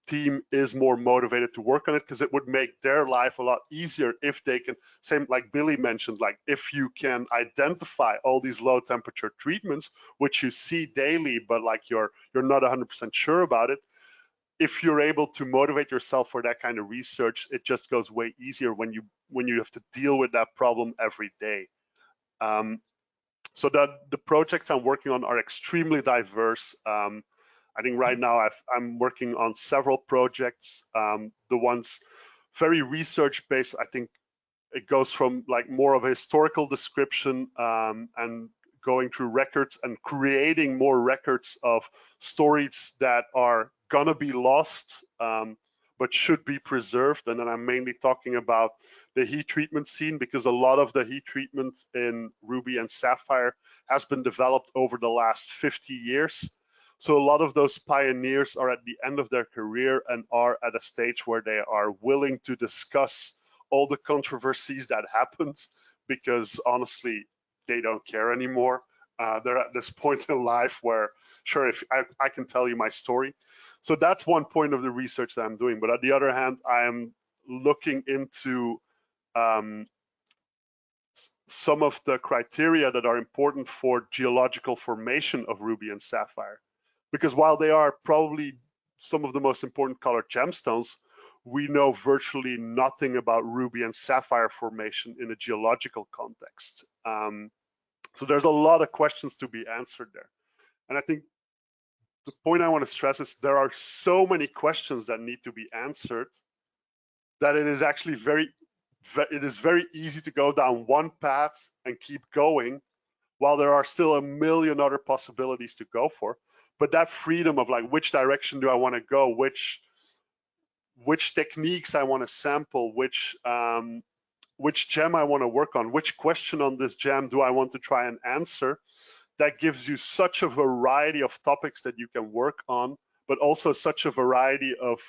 team is more motivated to work on it, because it would make their life a lot easier if they can, same like Billy mentioned, like if you can identify all these low temperature treatments, which you see daily, but like you're not 100% sure about it. If you're able to motivate yourself for that kind of research, it just goes way easier when you have to deal with that problem every day. So the projects I'm working on are extremely diverse. I think right now I'm working on several projects. The ones very research-based, I think it goes from like more of a historical description and going through records and creating more records of stories that are gonna be lost, but should be preserved. And then I'm mainly talking about the heat treatment scene, because a lot of the heat treatment in Ruby and Sapphire has been developed over the last 50 years. So a lot of those pioneers are at the end of their career and are at a stage where they are willing to discuss all the controversies that happened, because honestly, they don't care anymore. They're at this point in life where, sure, if I can tell you my story. So that's one point of the research that I'm doing. But on the other hand, I am looking into some of the criteria that are important for geological formation of Ruby and Sapphire. Because while they are probably some of the most important colored gemstones, we know virtually nothing about Ruby and Sapphire formation in a geological context. So there's a lot of questions to be answered there. And I think the point I want to stress is there are so many questions that need to be answered that it is actually very easy to go down one path and keep going, while there are still a million other possibilities to go for. But that freedom of like, which direction do I want to go, which techniques I want to sample, which gem I want to work on, which question on this gem do I want to try and answer, that gives you such a variety of topics that you can work on, but also such a variety of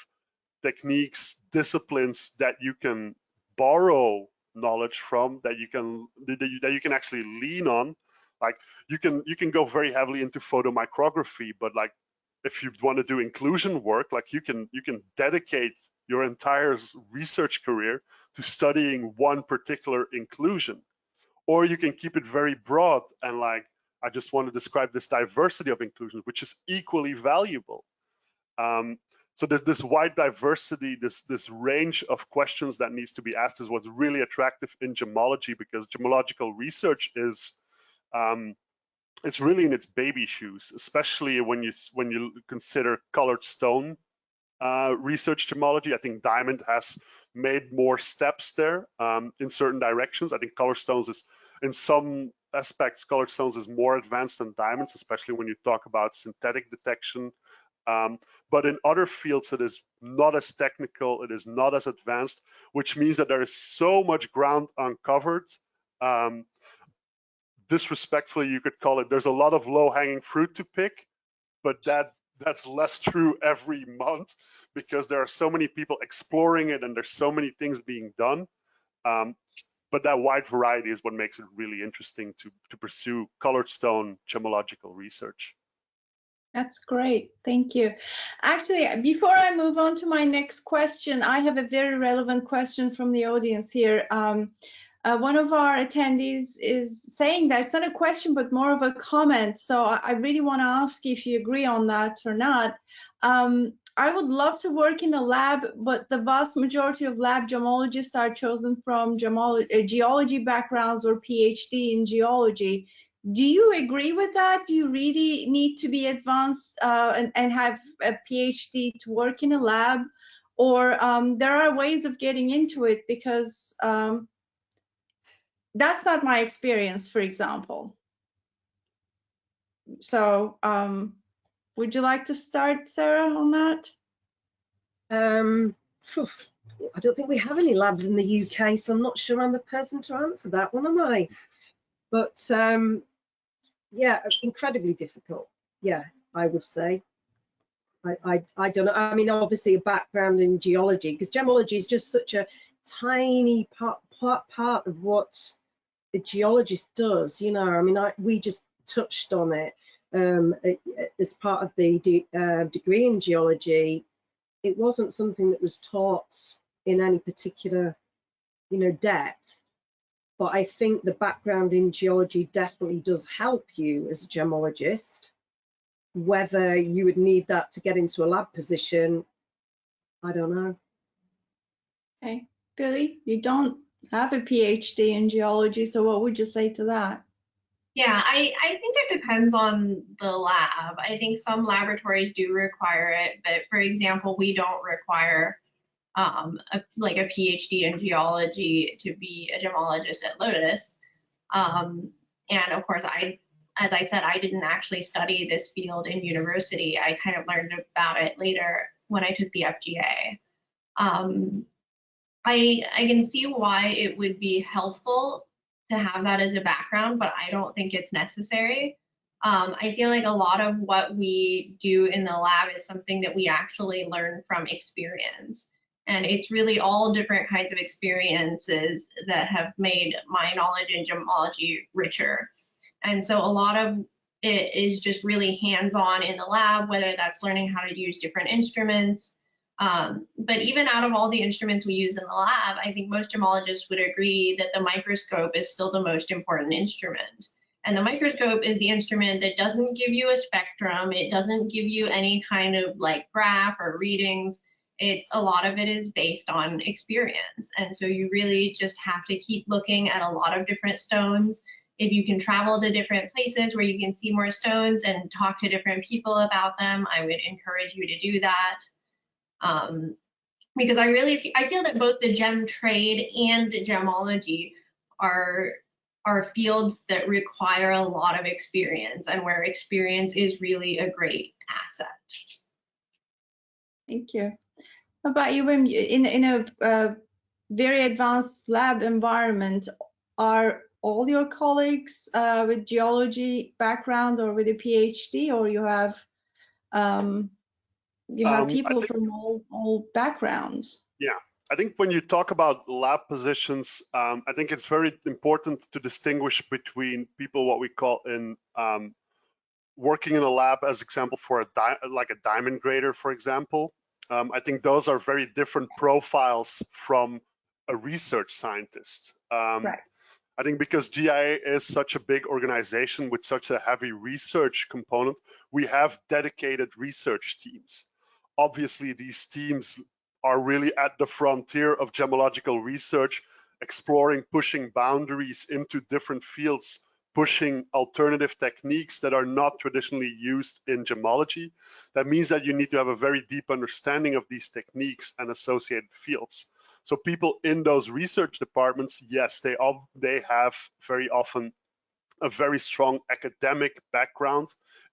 techniques, disciplines that you can borrow knowledge from, that you can actually lean on. Like you can go very heavily into photomicrography, but like if you want to do inclusion work, like you can dedicate your entire research career to studying one particular inclusion, or you can keep it very broad and like, I just want to describe this diversity of inclusions, which is equally valuable. So there's this wide diversity, this range of questions that needs to be asked is what's really attractive in gemology, because gemological research is it's really in its baby shoes, especially when you consider colored stone research gemology. I think diamond has made more steps there in certain directions. I think colored stones is, in some aspects, colored stones is more advanced than diamonds, especially when you talk about synthetic detection. But in other fields, it is not as technical, it is not as advanced, which means that there is so much ground uncovered. Disrespectfully, you could call it, there's a lot of low-hanging fruit to pick, but that's less true every month, because there are so many people exploring it and there's so many things being done. But that wide variety is what makes it really interesting to pursue colored stone gemological research. That's great. Thank you. Actually, before I move on to my next question, I have a very relevant question from the audience here. One of our attendees is saying that it's not a question, but more of a comment. So I really want to ask if you agree on that or not. I would love to work in a lab, but the vast majority of lab gemologists are chosen from geology backgrounds or PhD in geology. Do you agree with that? Do you really need to be advanced and have a PhD to work in a lab? Or there are ways of getting into it? Because that's not my experience, for example. So would you like to start, Sarah, on that? I don't think we have any labs in the UK, so I'm not sure I'm the person to answer that one, am I? But yeah, incredibly difficult. Yeah, I would say. I don't know. I mean, obviously a background in geology, because gemology is just such a tiny part of what a geologist does. You know, I mean, we just touched on it as part of the degree in geology. It wasn't something that was taught in any particular, you know, depth. But I think the background in geology definitely does help you as a gemologist. Whether you would need that to get into a lab position, I don't know. Okay, Billy, you don't have a PhD in geology, so what would you say to that? Yeah, I think it depends on the lab. I think some laboratories do require it, but for example, we don't require like a PhD in geology to be a gemologist at Lotus. And of course, as I said, I didn't actually study this field in university. I kind of learned about it later when I took the FGA. I can see why it would be helpful to have that as a background, but I don't think it's necessary. I feel like a lot of what we do in the lab is something that we actually learn from experience. And it's really all different kinds of experiences that have made my knowledge in gemology richer. And so a lot of it is just really hands-on in the lab, whether that's learning how to use different instruments. But even out of all the instruments we use in the lab, I think most gemologists would agree that the microscope is still the most important instrument. And the microscope is the instrument that doesn't give you a spectrum. It doesn't give you any kind of like graph or readings. A lot of it is based on experience. And so you really just have to keep looking at a lot of different stones. If you can travel to different places where you can see more stones and talk to different people about them, I would encourage you to do that. Because I feel that both the gem trade and gemology are fields that require a lot of experience and where experience is really a great asset. Thank you. How about you, Wim? In a very advanced lab environment, are all your colleagues with geology background or with a PhD, or you have people from all backgrounds? Yeah, I think when you talk about lab positions, I think it's very important to distinguish between people, what we call in working in a lab, as example for like a diamond grader, for example. I think those are very different profiles from a research scientist. Right. I think because GIA is such a big organization with such a heavy research component, we have dedicated research teams. Obviously, these teams are really at the frontier of gemological research, exploring, pushing boundaries into different fields, pushing alternative techniques that are not traditionally used in gemology. That means that you need to have a very deep understanding of these techniques and associated fields. So people in those research departments, yes, they have very often a very strong academic background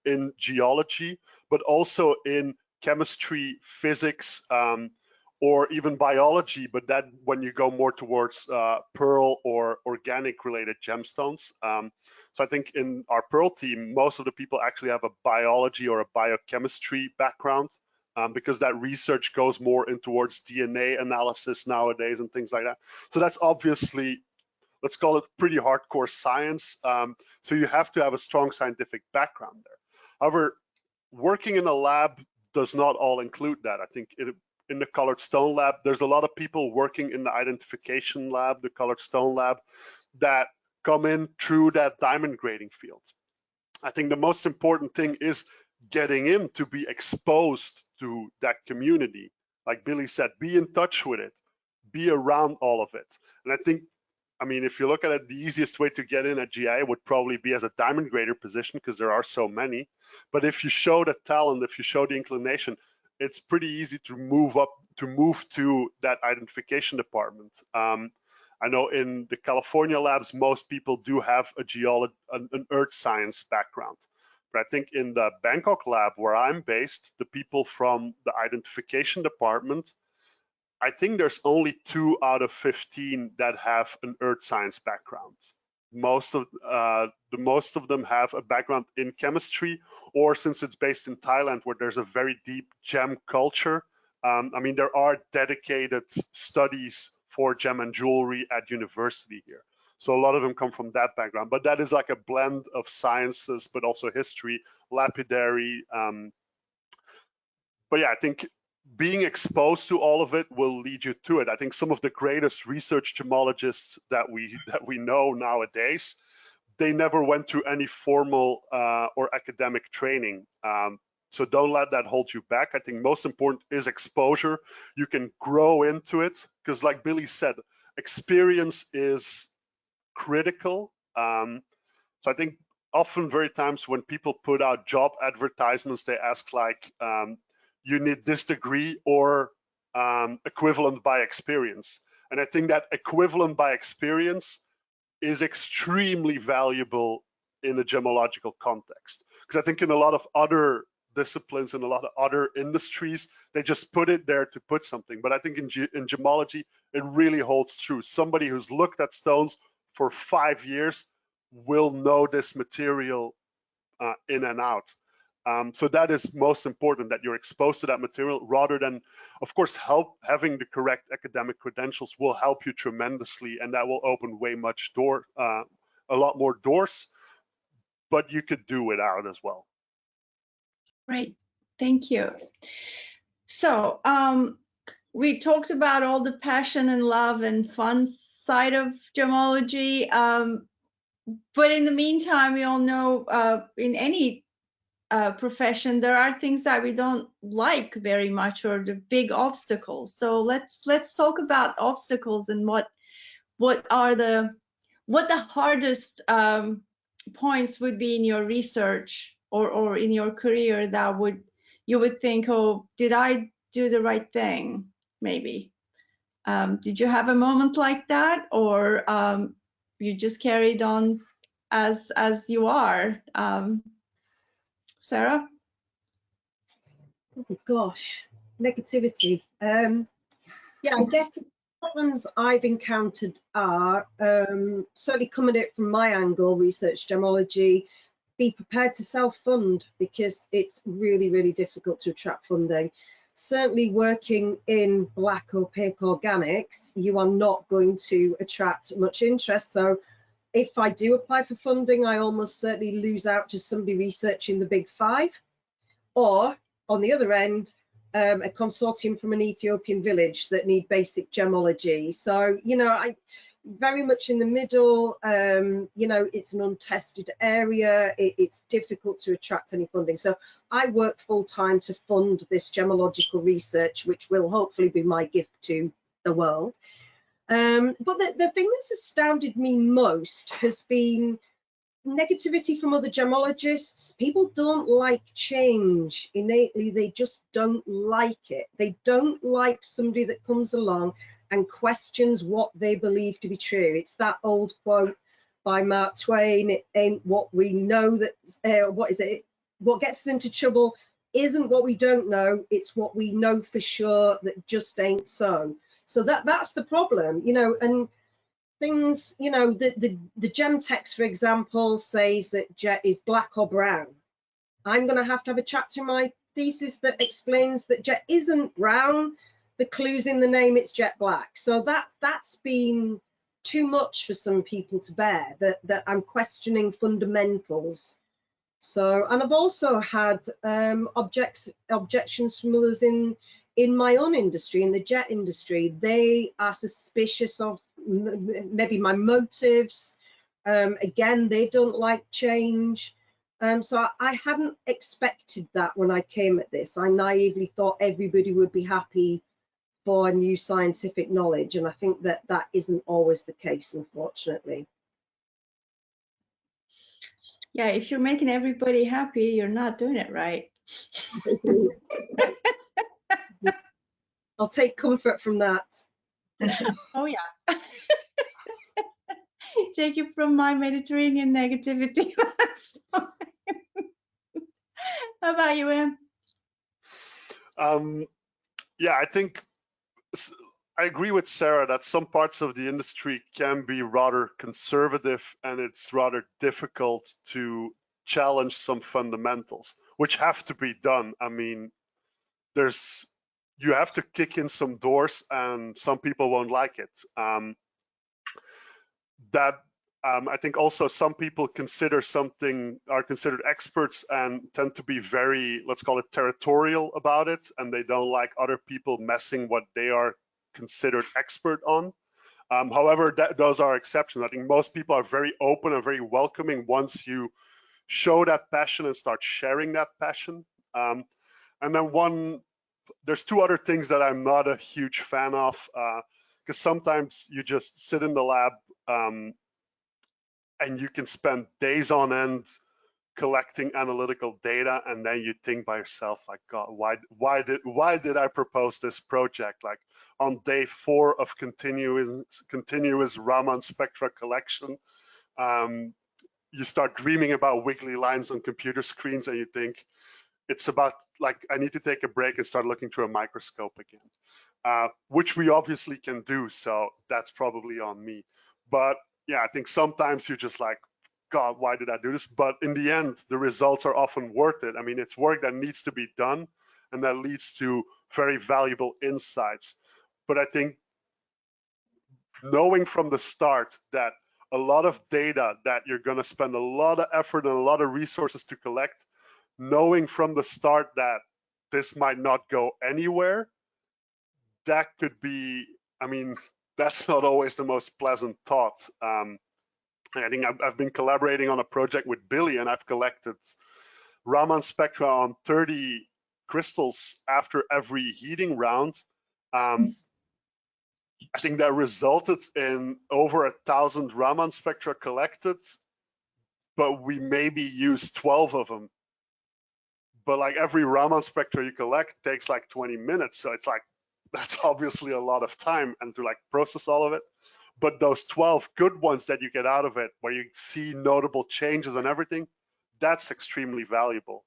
in geology, but also in chemistry, physics, or even biology, but that when you go more towards pearl or organic related gemstones. So I think in our pearl team, most of the people actually have a biology or a biochemistry background, because that research goes more in towards DNA analysis nowadays and things like that. So that's obviously, let's call it pretty hardcore science. So you have to have a strong scientific background there. However, working in a lab does not all include that. I think in the colored stone lab, there's a lot of people working in the identification lab, the colored stone lab, that come in through that diamond grading field. I think the most important thing is getting in to be exposed to that community. Like Billy said, be in touch with it, be around all of it. And I think, I mean, if you look at it, the easiest way to get in at GIA would probably be as a diamond grader position, because there are so many. But if you show the talent, if you show the inclination, it's pretty easy to move to that identification department. I know in the California labs, most people do have an earth science background. But I think in the Bangkok lab where I'm based, the people from the identification department, I think there's only 2 out of 15 that have an earth science background. most of them have a background in chemistry, or since it's based in Thailand, where there's a very deep gem culture. I mean, there are dedicated studies for gem and jewelry at university here. So a lot of them come from that background, but that is like a blend of sciences, but also history, lapidary. But yeah, I think being exposed to all of it will lead you to it. I think some of the greatest research gemologists that we know nowadays, they never went through any formal or academic training. So don't let that hold you back. I think most important is exposure. You can grow into it because, like Billy said, experience is critical. So I think often, very times when people put out job advertisements, they ask like, you need this degree or equivalent by experience. And I think that equivalent by experience is extremely valuable in a gemological context. Because I think in a lot of other disciplines, in a lot of other industries, they just put it there to put something. But I think in gemology, it really holds true. Somebody who's looked at stones for 5 years will know this material in and out. So that is most important, that you're exposed to that material, rather than, of course, having the correct academic credentials will help you tremendously, and that will open a lot more doors, but you could do without as well. Great, thank you. So we talked about all the passion and love and fun side of gemology, but in the meantime, we all know in any profession there are things that we don't like very much, or the big obstacles. So let's talk about obstacles and what the hardest points would be in your research or in your career that you would think, oh, did I do the right thing? Maybe. Did you have a moment like that, or you just carried on as you are? Sarah? Oh gosh, negativity. Yeah, I guess the problems I've encountered are certainly coming at it from my angle, research gemology. Be prepared to self-fund, because it's really, really difficult to attract funding. Certainly working in black opaque organics, you are not going to attract much interest. So if I do apply for funding, I almost certainly lose out to somebody researching the big five, or on the other end, a consortium from an Ethiopian village that need basic gemology. So, you know, I very much in the middle. You know, it's an untested area. It's difficult to attract any funding. So I work full time to fund this gemological research, which will hopefully be my gift to the world. But the thing that's astounded me most has been negativity from other gemologists. People don't like change innately. They just don't like it. They don't like somebody that comes along and questions what they believe to be true. It's that old quote by Mark Twain: it ain't what we know that what gets us into trouble isn't what we don't know, it's what we know for sure that just ain't so. So that's the problem, you know. And things, you know, the gem text, for example, says that jet is black or brown. I'm going to have a chapter in my thesis that explains that jet isn't brown. The clue's in the name, it's jet black. So that's been too much for some people to bear, that I'm questioning fundamentals. So, and I've also had objections from others in my own industry, in the jet industry. They are suspicious of maybe my motives. Again, they don't like change. So I hadn't expected that when I came at this. I naively thought everybody would be happy for new scientific knowledge, and I think that isn't always the case, unfortunately. Yeah, if you're making everybody happy, you're not doing it right. I'll take comfort from that. Oh yeah. Take it from my Mediterranean negativity. That's fine. How about you, Em? Yeah, I think I agree with Sarah that some parts of the industry can be rather conservative, and it's rather difficult to challenge some fundamentals, which have to be done. I mean, you have to kick in some doors, and some people won't like it. I think also some people are considered experts and tend to be very, let's call it, territorial about it, and they don't like other people messing what they are considered expert on. However, those are exceptions. I think most people are very open and very welcoming once you show that passion and start sharing that passion. And then there's two other things that I'm not a huge fan of, because sometimes you just sit in the lab and you can spend days on end collecting analytical data, and then you think by yourself, like, God, why did I propose this project? Like on day 4 of continuous Raman spectra collection, you start dreaming about wiggly lines on computer screens, and you think it's about, like, I need to take a break and start looking through a microscope again, which we obviously can do. So that's probably on me. But yeah, I think sometimes you're just like, God, why did I do this? But in the end, the results are often worth it. I mean, it's work that needs to be done, and that leads to very valuable insights. But I think knowing from the start that a lot of data that you're going to spend a lot of effort and a lot of resources to collect, knowing from the start that this might not go anywhere, that could be, I mean, that's not always the most pleasant thought. I think I've been collaborating on a project with Billy, and I've collected Raman spectra on 30 crystals after every heating round. I think that resulted in over 1,000 Raman spectra collected, but we maybe used 12 of them. But like every Raman spectra you collect takes like 20 minutes. So it's like, that's obviously a lot of time and to like process all of it. But those 12 good ones that you get out of it, where you see notable changes and everything, that's extremely valuable.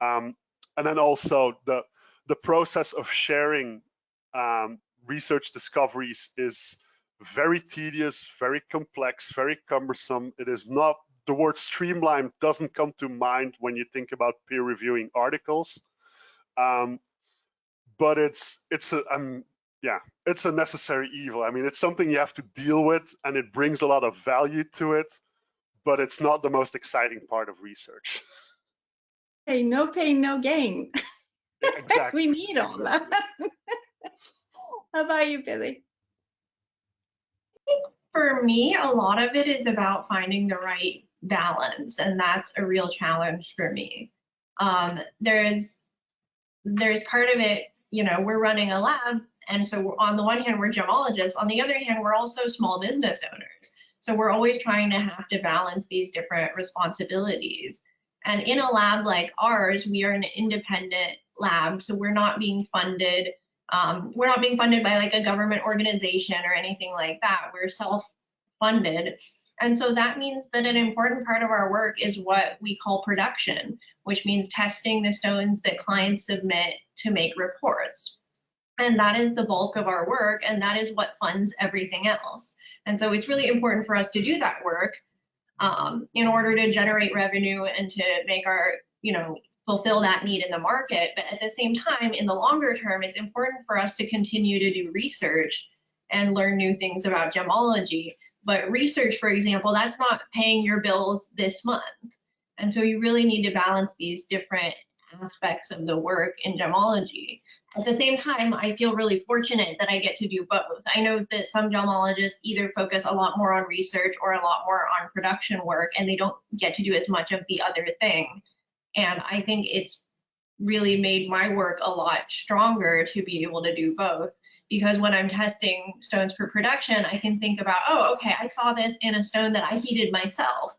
And then also the process of sharing research discoveries is very tedious, very complex, very cumbersome. It is not, the word streamlined doesn't come to mind when you think about peer reviewing articles. But it's a necessary evil. I mean, it's something you have to deal with, and it brings a lot of value to it, but it's not the most exciting part of research. Hey, no pain, no gain. Exactly. We need all that. How about you, Billy? For me, a lot of it is about finding the right balance, and that's a real challenge for me. There's part of it, you know, we're running a lab, and so on the one hand, we're gemologists. On the other hand, we're also small business owners. So we're always trying to have to balance these different responsibilities. And in a lab like ours, we are an independent lab, so we're not being funded. We're not being funded by like a government organization or anything like that. We're self-funded. And so that means that an important part of our work is what we call production, which means testing the stones that clients submit to make reports. And that is the bulk of our work, and that is what funds everything else. And so it's really important for us to do that work in order to generate revenue and to make our, you know, fulfill that need in the market. But at the same time, in the longer term, it's important for us to continue to do research and learn new things about gemology. But research, for example, that's not paying your bills this month. And so you really need to balance these different aspects of the work in gemology. At the same time, I feel really fortunate that I get to do both. I know that some gemologists either focus a lot more on research or a lot more on production work, and they don't get to do as much of the other thing. And I think it's really made my work a lot stronger to be able to do both. Because when I'm testing stones for production, I can think about, oh, okay, I saw this in a stone that I heated myself.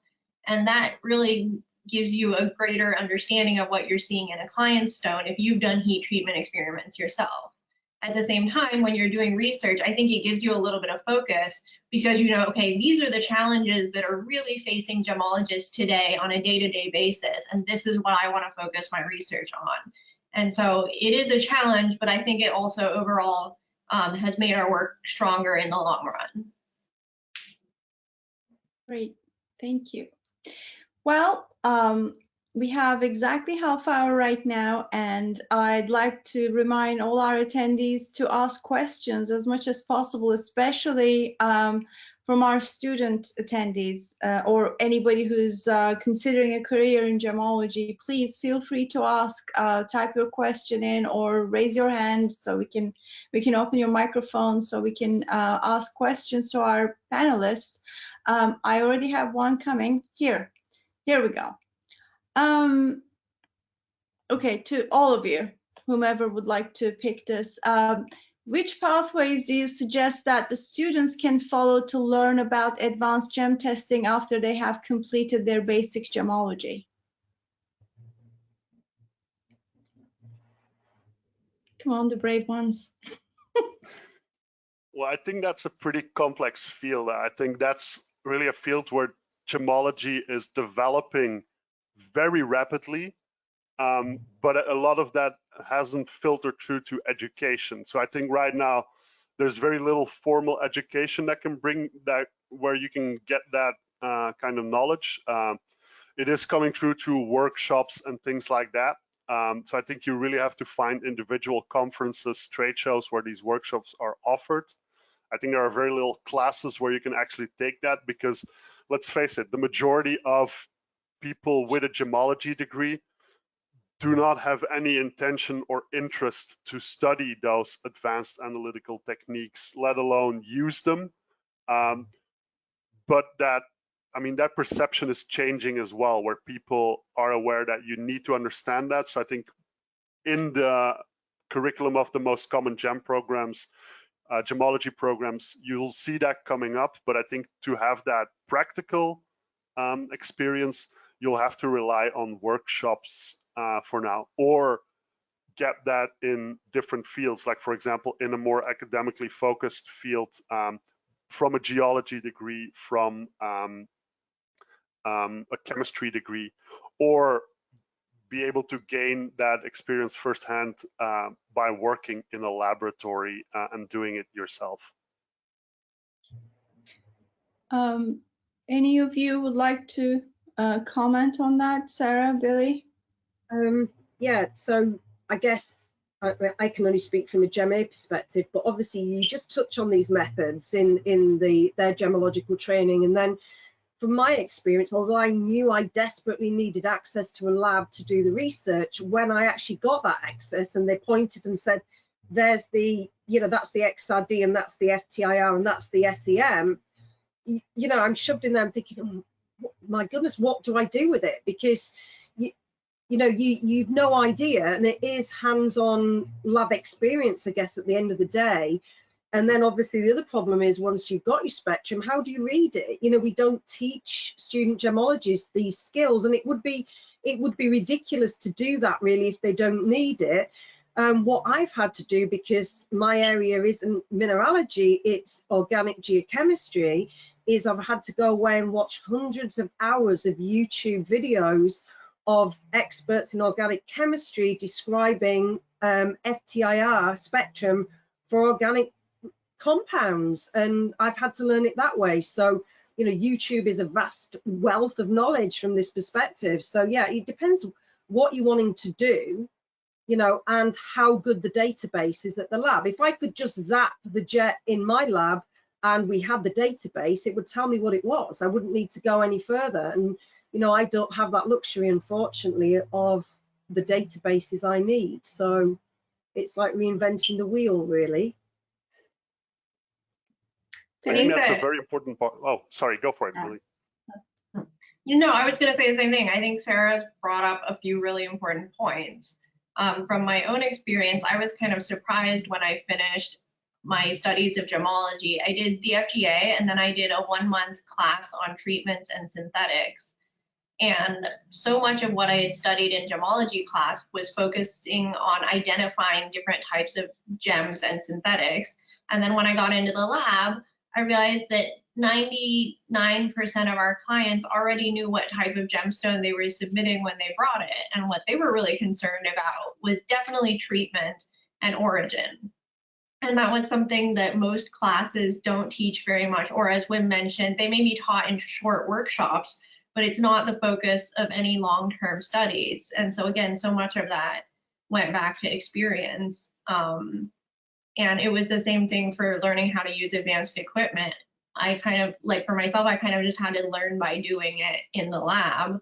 And that really gives you a greater understanding of what you're seeing in a client's stone if you've done heat treatment experiments yourself. At the same time, when you're doing research, I think it gives you a little bit of focus because you know, okay, these are the challenges that are really facing gemologists today on a day-to-day basis, and this is what I want to focus my research on. And so it is a challenge, but I think it also overall has made our work stronger in the long run. Great, thank you. Well, we have exactly half hour right now, and I'd like to remind all our attendees to ask questions as much as possible, especially from our student attendees or anybody who's considering a career in gemology. Please feel free to ask, type your question in or raise your hand so we can open your microphone so we can ask questions to our panelists. I already have one coming here. Here we go. Okay, to all of you, whomever would like to pick this, which pathways do you suggest that the students can follow to learn about advanced gem testing after they have completed their basic gemology? Come on, the brave ones. Well, I think that's a pretty complex field. I think that's really a field where gemology is developing very rapidly, but a lot of that hasn't filtered through to education. So I think right now there's very little formal education that can bring that, where you can get that kind of knowledge. It is coming through to workshops and things like that. So I think you really have to find individual conferences, trade shows where these workshops are offered. I think there are very little classes where you can actually take that, because let's face it, the majority of people with a gemology degree do not have any intention or interest to study those advanced analytical techniques, let alone use them. But that, I mean, that perception is changing as well, where people are aware that you need to understand that. So I think in the curriculum of the most common GEM programs, gemology programs, you'll see that coming up. But I think to have that practical experience, you'll have to rely on workshops for now, or get that in different fields, like for example in a more academically focused field, from a geology degree, from a chemistry degree, or be able to gain that experience firsthand by working in a laboratory and doing it yourself. Any of you would like to comment on that? Sarah, Billy? Yeah, so I guess I can only speak from a GEMA perspective, but obviously you just touch on these methods in their gemological training. And then from my experience, although I knew I desperately needed access to a lab to do the research, when I actually got that access and they pointed and said, there's the, that's the XRD and that's the FTIR and that's the SEM, I'm shoved in there and thinking, oh, my goodness, what do I do with it? Because you've no idea, and it is hands-on lab experience, I guess, at the end of the day. And then obviously the other problem is, once you've got your spectrum, how do you read it? We don't teach student gemologists these skills, and it would be ridiculous to do that really if they don't need it. What I've had to do, because my area isn't mineralogy, it's organic geochemistry, is I've had to go away and watch hundreds of hours of YouTube videos of experts in organic chemistry describing FTIR spectrum for organic compounds, and I've had to learn it that way. So YouTube is a vast wealth of knowledge from this perspective. So yeah, it depends what you're wanting to do, and how good the database is at the lab. If I could just zap the jet in my lab and we had the database, it would tell me what it was. I wouldn't need to go any further. And I don't have that luxury, unfortunately, of the databases I need. So it's like reinventing the wheel, really. I think that's a very important part. Oh, sorry, go for it, Billy. I was going to say the same thing. I think Sarah's brought up a few really important points. From my own experience, I was kind of surprised when I finished my studies of gemology. I did the FGA, and then I did a 1-month class on treatments and synthetics. And so much of what I had studied in gemology class was focusing on identifying different types of gems and synthetics. And then when I got into the lab, I realized that 99% of our clients already knew what type of gemstone they were submitting when they brought it. And what they were really concerned about was definitely treatment and origin. And that was something that most classes don't teach very much, or as Wim mentioned, they may be taught in short workshops, but it's not the focus of any long-term studies. And so again, so much of that went back to experience. And it was the same thing for learning how to use advanced equipment. I kind of, like for myself, I kind of just had to learn by doing it in the lab.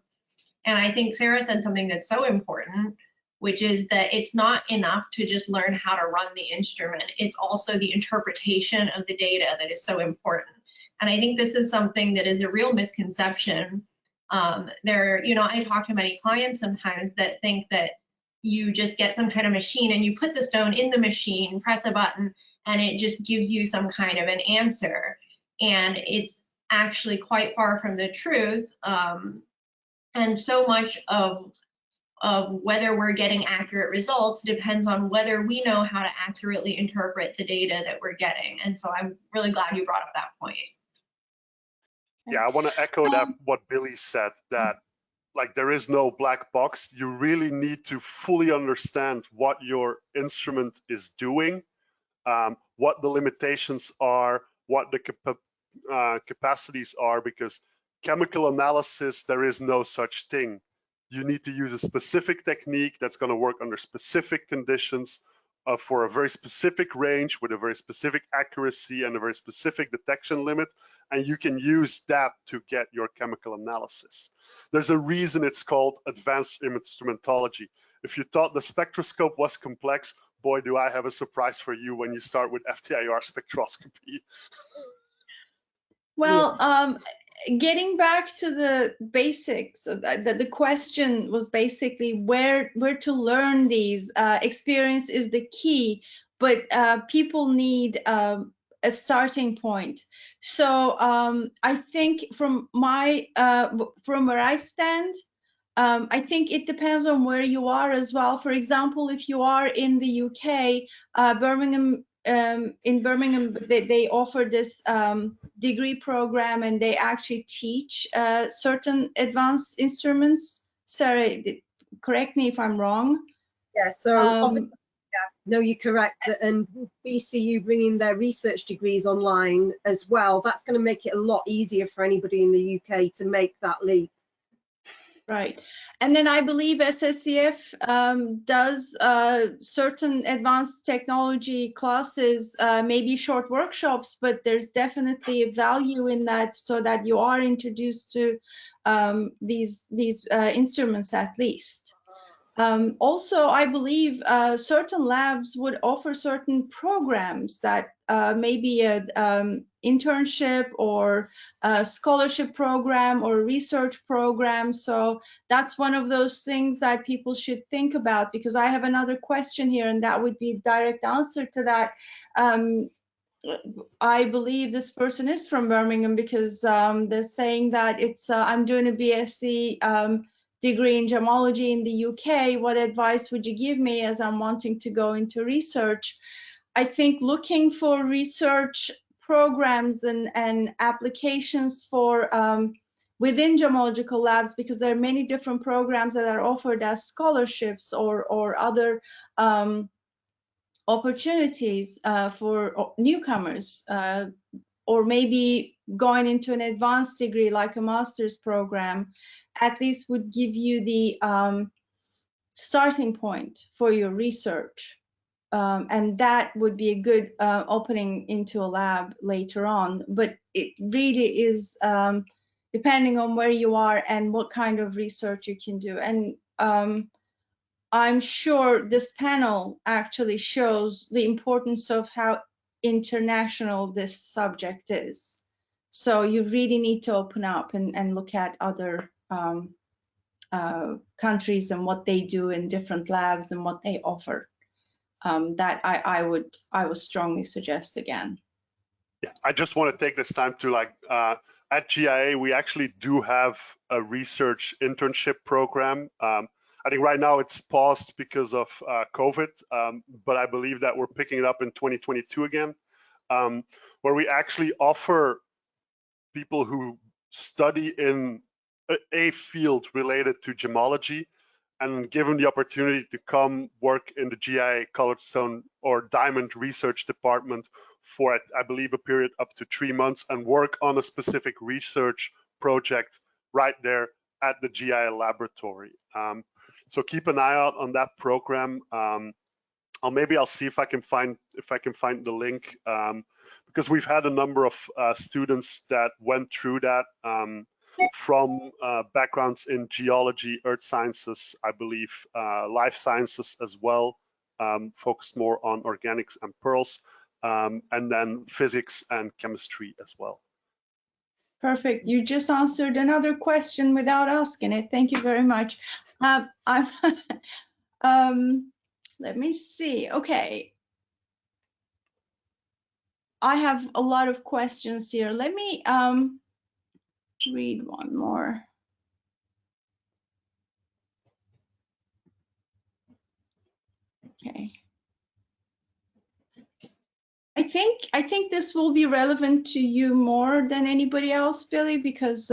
And I think Sarah said something that's so important, which is that it's not enough to just learn how to run the instrument. It's also the interpretation of the data that is so important. And I think this is something that is a real misconception. I talk to many clients sometimes that think that you just get some kind of machine and you put the stone in the machine, press a button, and it just gives you some kind of an answer. And it's actually quite far from the truth. And so much of whether we're getting accurate results depends on whether we know how to accurately interpret the data that we're getting. And so I'm really glad you brought up that point. Yeah, I want to echo that what Billy said, that like there is no black box. You really need to fully understand what your instrument is doing, what the limitations are, what the capacities are, because chemical analysis, there is no such thing. You need to use a specific technique that's going to work under specific conditions for a very specific range with a very specific accuracy and a very specific detection limit, and you can use that to get your chemical analysis. There's a reason it's called advanced instrumentology. If you thought the spectroscope was complex, boy, do I have a surprise for you when you start with FTIR spectroscopy. Well, getting back to the basics, the question was basically where to learn these. Experience is the key, but people need a starting point. So I think from where I stand, I think it depends on where you are as well. For example, if you are in the UK, Birmingham. In Birmingham, they offer this degree program, and they actually teach certain advanced instruments. Sarah, correct me if I'm wrong. Yeah, so no, you're correct. And BCU bringing their research degrees online as well, that's going to make it a lot easier for anybody in the UK to make that leap. Right. And then I believe SSCF does certain advanced technology classes, maybe short workshops, but there's definitely a value in that, so that you are introduced to these instruments at least. Also, I believe certain labs would offer certain programs that maybe an internship or a scholarship program or a research program. So that's one of those things that people should think about, because I have another question here, and that would be a direct answer to that. I believe this person is from Birmingham, because they're saying that it's I'm doing a BSc degree in gemology in the UK. What advice would you give me as I'm wanting to go into research? I think looking for research programs and applications for within gemological labs, because there are many different programs that are offered as scholarships or other opportunities for newcomers, or maybe going into an advanced degree like a master's program, at least would give you the starting point for your research. And that would be a good opening into a lab later on. But it really is depending on where you are and what kind of research you can do. And I'm sure this panel actually shows the importance of how international this subject is. So you really need to open up and look at other countries and what they do in different labs and what they offer. That I would strongly suggest again. Yeah, I just want to take this time to at GIA, we actually do have a research internship program. I think right now it's paused because of COVID, but I believe that we're picking it up in 2022 again, where we actually offer people who study in a field related to gemology and given the opportunity to come work in the GIA Colored Stone or Diamond Research Department for, I believe, a period up to 3 months and work on a specific research project right there at the GIA laboratory. So keep an eye out on that program. Maybe I'll see if I can find the link, because we've had a number of students that went through that from backgrounds in geology, earth sciences, I believe, life sciences as well, focused more on organics and pearls, and then physics and chemistry as well. Perfect. You just answered another question without asking it. Thank you very much. Let me see. Okay. I have a lot of questions here. Let me read one more. Okay. I think this will be relevant to you more than anybody else, Billy, because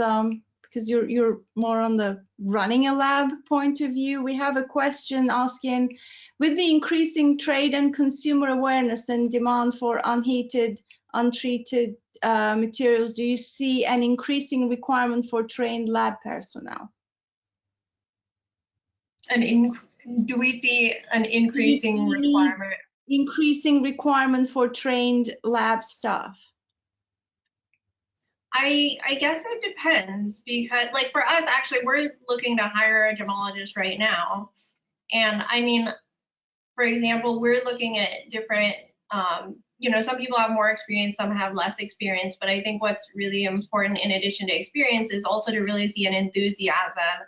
you're more on the running a lab point of view. We have a question asking, with the increasing trade and consumer awareness and demand for unheated, untreated materials, do you see an increasing requirement for trained lab personnel? Do we see an increasing requirement? Increasing requirement for trained lab staff? I guess it depends, because like for us, actually, we're looking to hire a gemologist right now. And I mean, for example, we're looking at different, some people have more experience, some have less experience, but I think what's really important in addition to experience is also to really see an enthusiasm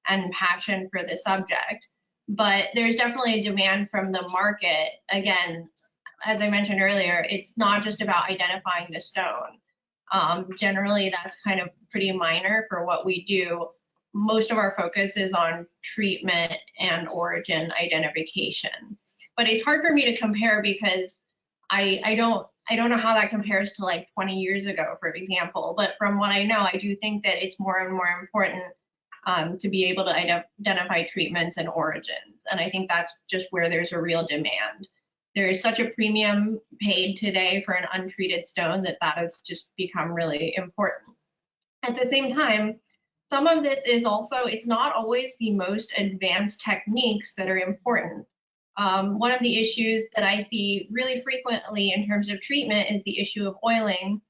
and passion for the subject. But there's definitely a demand from the market. Again, as I mentioned earlier, it's not just about identifying the stone. Generally, that's kind of pretty minor for what we do. Most of our focus is on treatment and origin identification. But it's hard for me to compare because I don't know how that compares to like 20 years ago, for example. But from what I know, I do think that it's more and more important to be able to identify treatments and origins. And I think that's just where there's a real demand. There is such a premium paid today for an untreated stone that has just become really important. At the same time, some of this is also, it's not always the most advanced techniques that are important. One of the issues that I see really frequently in terms of treatment is the issue of oiling,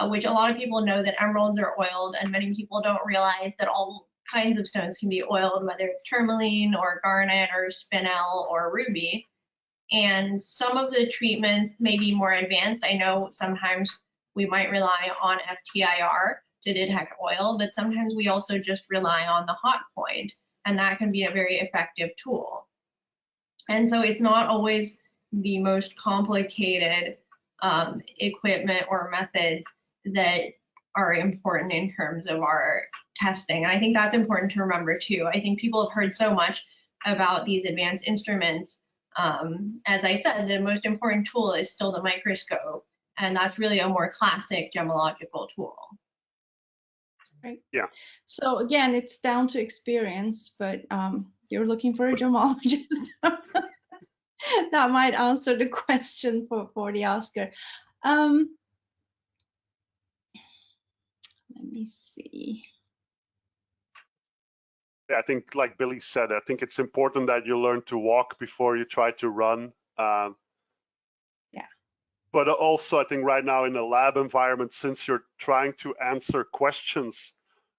which a lot of people know that emeralds are oiled, and many people don't realize that all kinds of stones can be oiled, whether it's tourmaline or garnet or spinel or ruby. And some of the treatments may be more advanced. I know sometimes we might rely on FTIR to detect oil, but sometimes we also just rely on the hot point, and that can be a very effective tool. And so it's not always the most complicated equipment or methods that are important in terms of our testing. And I think that's important to remember too. I think people have heard so much about these advanced instruments. As I said, the most important tool is still the microscope, and that's really a more classic gemological tool. Right. Yeah. So again, it's down to experience, but you're looking for a gemologist. That might answer the question for the Oscar. Let me see. Yeah, I think like Billy said, I think it's important that you learn to walk before you try to run. Yeah. But also I think right now in a lab environment, since you're trying to answer questions,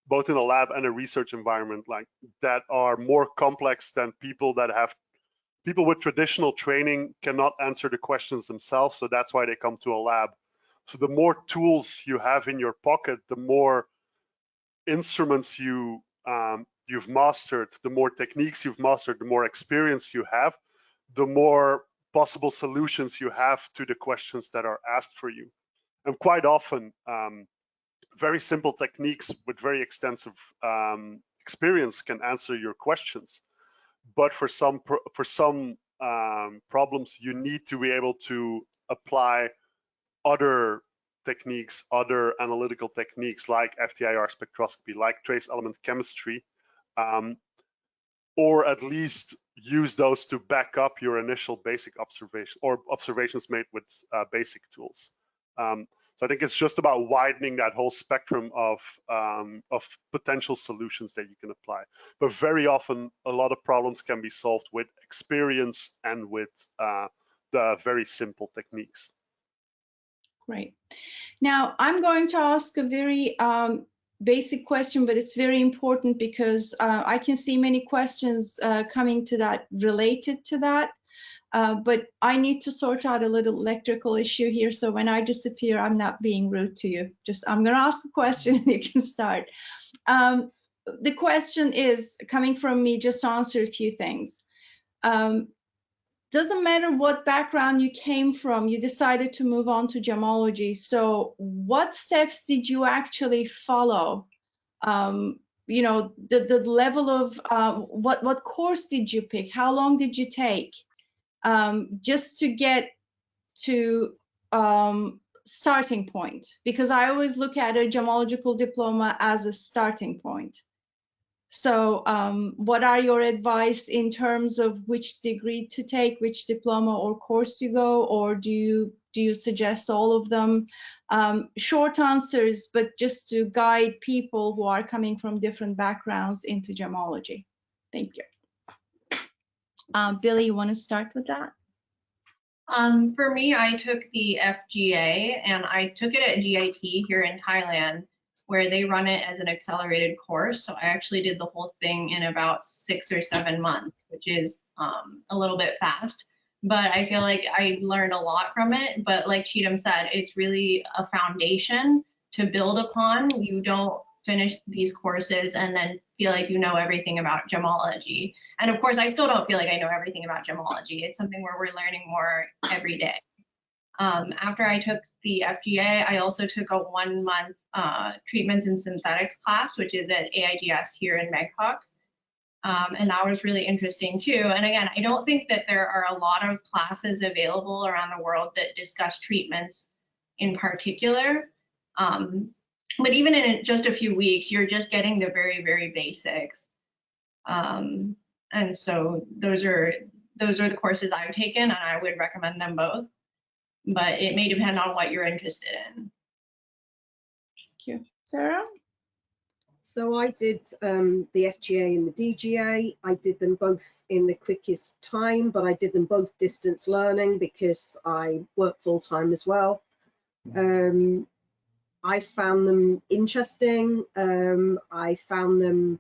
both in a lab and a research environment, like that are more complex than people with traditional training cannot answer the questions themselves. So that's why they come to a lab. So the more tools you have in your pocket, the more instruments you've mastered, the more techniques you've mastered, the more experience you have, the more possible solutions you have to the questions that are asked for you. And quite often, very simple techniques with very extensive experience can answer your questions. But for some problems, you need to be able to apply other techniques, other analytical techniques like FTIR spectroscopy, like trace element chemistry, or at least use those to back up your initial basic observation or observations made with basic tools. So I think it's just about widening that whole spectrum of potential solutions that you can apply. But very often, a lot of problems can be solved with experience and with the very simple techniques. Great. Now, I'm going to ask a very basic question, but it's very important because I can see many questions coming to that related to that. But I need to sort out a little electrical issue here. So when I disappear, I'm not being rude to you. Just I'm going to ask a question and you can start. The question is coming from me, just to answer a few things. Doesn't matter what background you came from, you decided to move on to gemology. So what steps did you actually follow? You know, the level of what course did you pick? How long did you take? Just to get to starting point, because I always look at a gemological diploma as a starting point. So what are your advice in terms of which degree to take, which diploma or course you go, or do you suggest all of them? Short answers, but just to guide people who are coming from different backgrounds into gemology. Thank you. Billy, you want to start with that? For me, I took the FGA and I took it at GIT here in Thailand, where they run it as an accelerated course. So I actually did the whole thing in about 6 or 7 months, which is a little bit fast. But I feel like I learned a lot from it. But like Cheatham said, it's really a foundation to build upon. You don't finish these courses and then feel like you know everything about gemology. And of course, I still don't feel like I know everything about gemology. It's something where we're learning more every day. After I took the FGA, I also took a 1-month treatments and synthetics class, which is at AIGS here in Bangkok. And that was really interesting too. And again, I don't think that there are a lot of classes available around the world that discuss treatments in particular. But even in just a few weeks, you're just getting the very, very basics. And so those are the courses I've taken, and I would recommend them both. But it may depend on what you're interested in. Thank you. Sarah? So I did the FGA and the DGA. I did them both in the quickest time, but I did them both distance learning because I work full time as well. I found them interesting. I found them,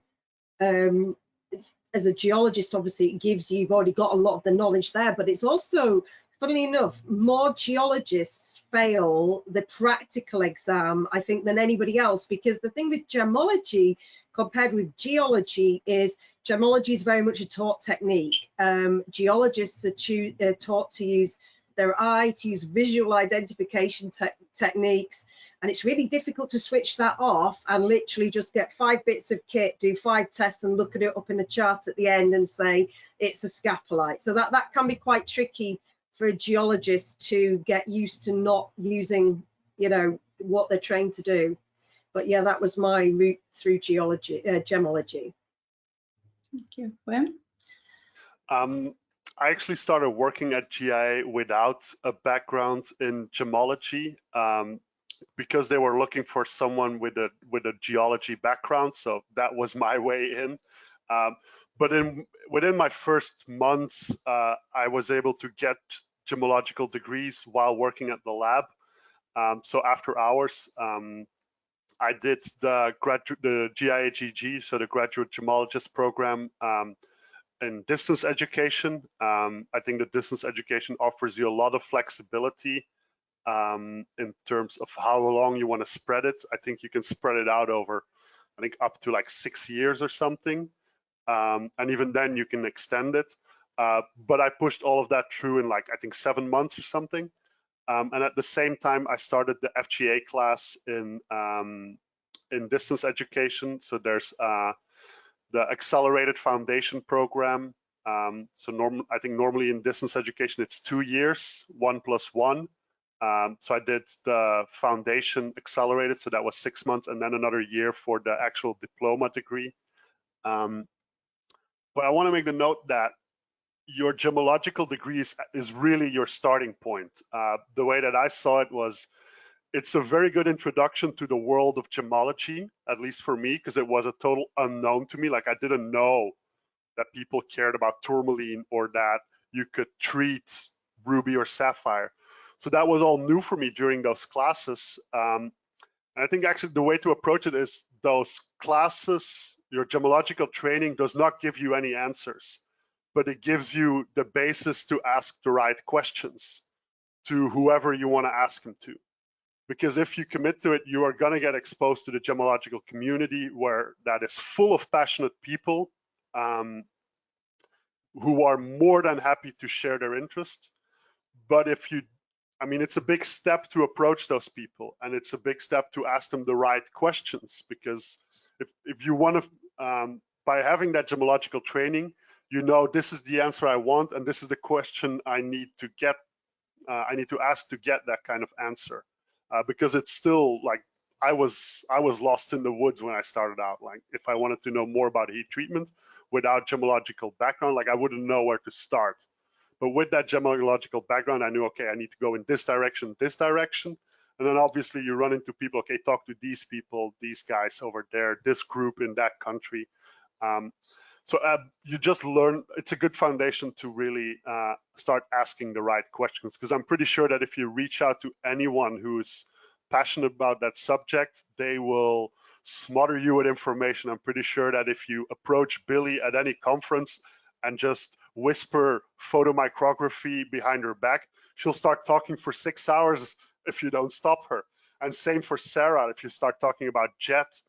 as a geologist, obviously it gives you, you've already got a lot of the knowledge there, but it's also, funnily enough, more geologists fail the practical exam, I think, than anybody else, because the thing with gemology compared with geology is gemology is very much a taught technique. Geologists are taught to use their eye, to use visual identification techniques, and it's really difficult to switch that off and literally just get 5 bits of kit, do 5 tests and look at it up in a chart at the end and say it's a scapolite. So that can be quite tricky for a geologist to get used to not using, you know, what they're trained to do. But yeah, that was my route through geology, gemology. Thank you. Wim? I actually started working at GIA without a background in gemology because they were looking for someone with a geology background. So that was my way in. But within my first months, I was able to get gemological degrees while working at the lab. So after hours, I did the GIAGG, so the Graduate Gemologist Program in distance education. I think the distance education offers you a lot of flexibility in terms of how long you want to spread it. I think you can spread it out over, I think, up to like 6 years or something. And even then you can extend it. But I pushed all of that through in like, I think 7 months or something. And at the same time, I started the FGA class in distance education. So there's the Accelerated Foundation Program. So I think normally in distance education, it's 2 years, 1 + 1. So I did the foundation accelerated, so that was 6 months, and then another year for the actual diploma degree. But I want to make the note that your gemological degree is really your starting point. The way that I saw it was, it's a very good introduction to the world of gemology, at least for me, because it was a total unknown to me. Like, I didn't know that people cared about tourmaline or that you could treat ruby or sapphire. So that was all new for me during those classes. And I think actually the way to approach it is, those classes, your gemological training does not give you any answers, but it gives you the basis to ask the right questions to whoever you want to ask them to. Because if you commit to it, you are going to get exposed to the gemological community, where that is full of passionate people who are more than happy to share their interests. But if you, I mean, it's a big step to approach those people, and it's a big step to ask them the right questions, because if you want to, by having that gemological training, you know, this is the answer I want, and this is the question I need to get, I need to ask to get that kind of answer. Because it's still like, I was lost in the woods when I started out. Like, if I wanted to know more about heat treatment without gemological background, like, I wouldn't know where to start. But with that gemological background, I knew, okay, I need to go in this direction. And then obviously you run into people, okay, talk to these people, these guys over there, this group in that country. So you just learn, it's a good foundation to really start asking the right questions, because I'm pretty sure that if you reach out to anyone who's passionate about that subject, they will smother you with information. I'm pretty sure that if you approach Billy at any conference and just whisper photomicrography behind her back, she'll start talking for 6 hours if you don't stop her. And same for Sarah, if you start talking about jet,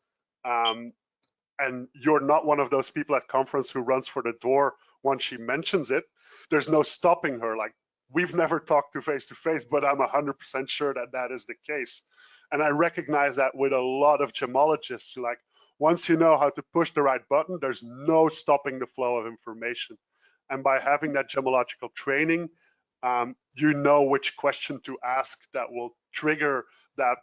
and you're not one of those people at conference who runs for the door once she mentions it, there's no stopping her. Like, we've never talked to face, but I'm 100% sure that that is the case. And I recognize that with a lot of gemologists. Like, once you know how to push the right button, there's no stopping the flow of information. And by having that gemological training, you know which question to ask that will trigger that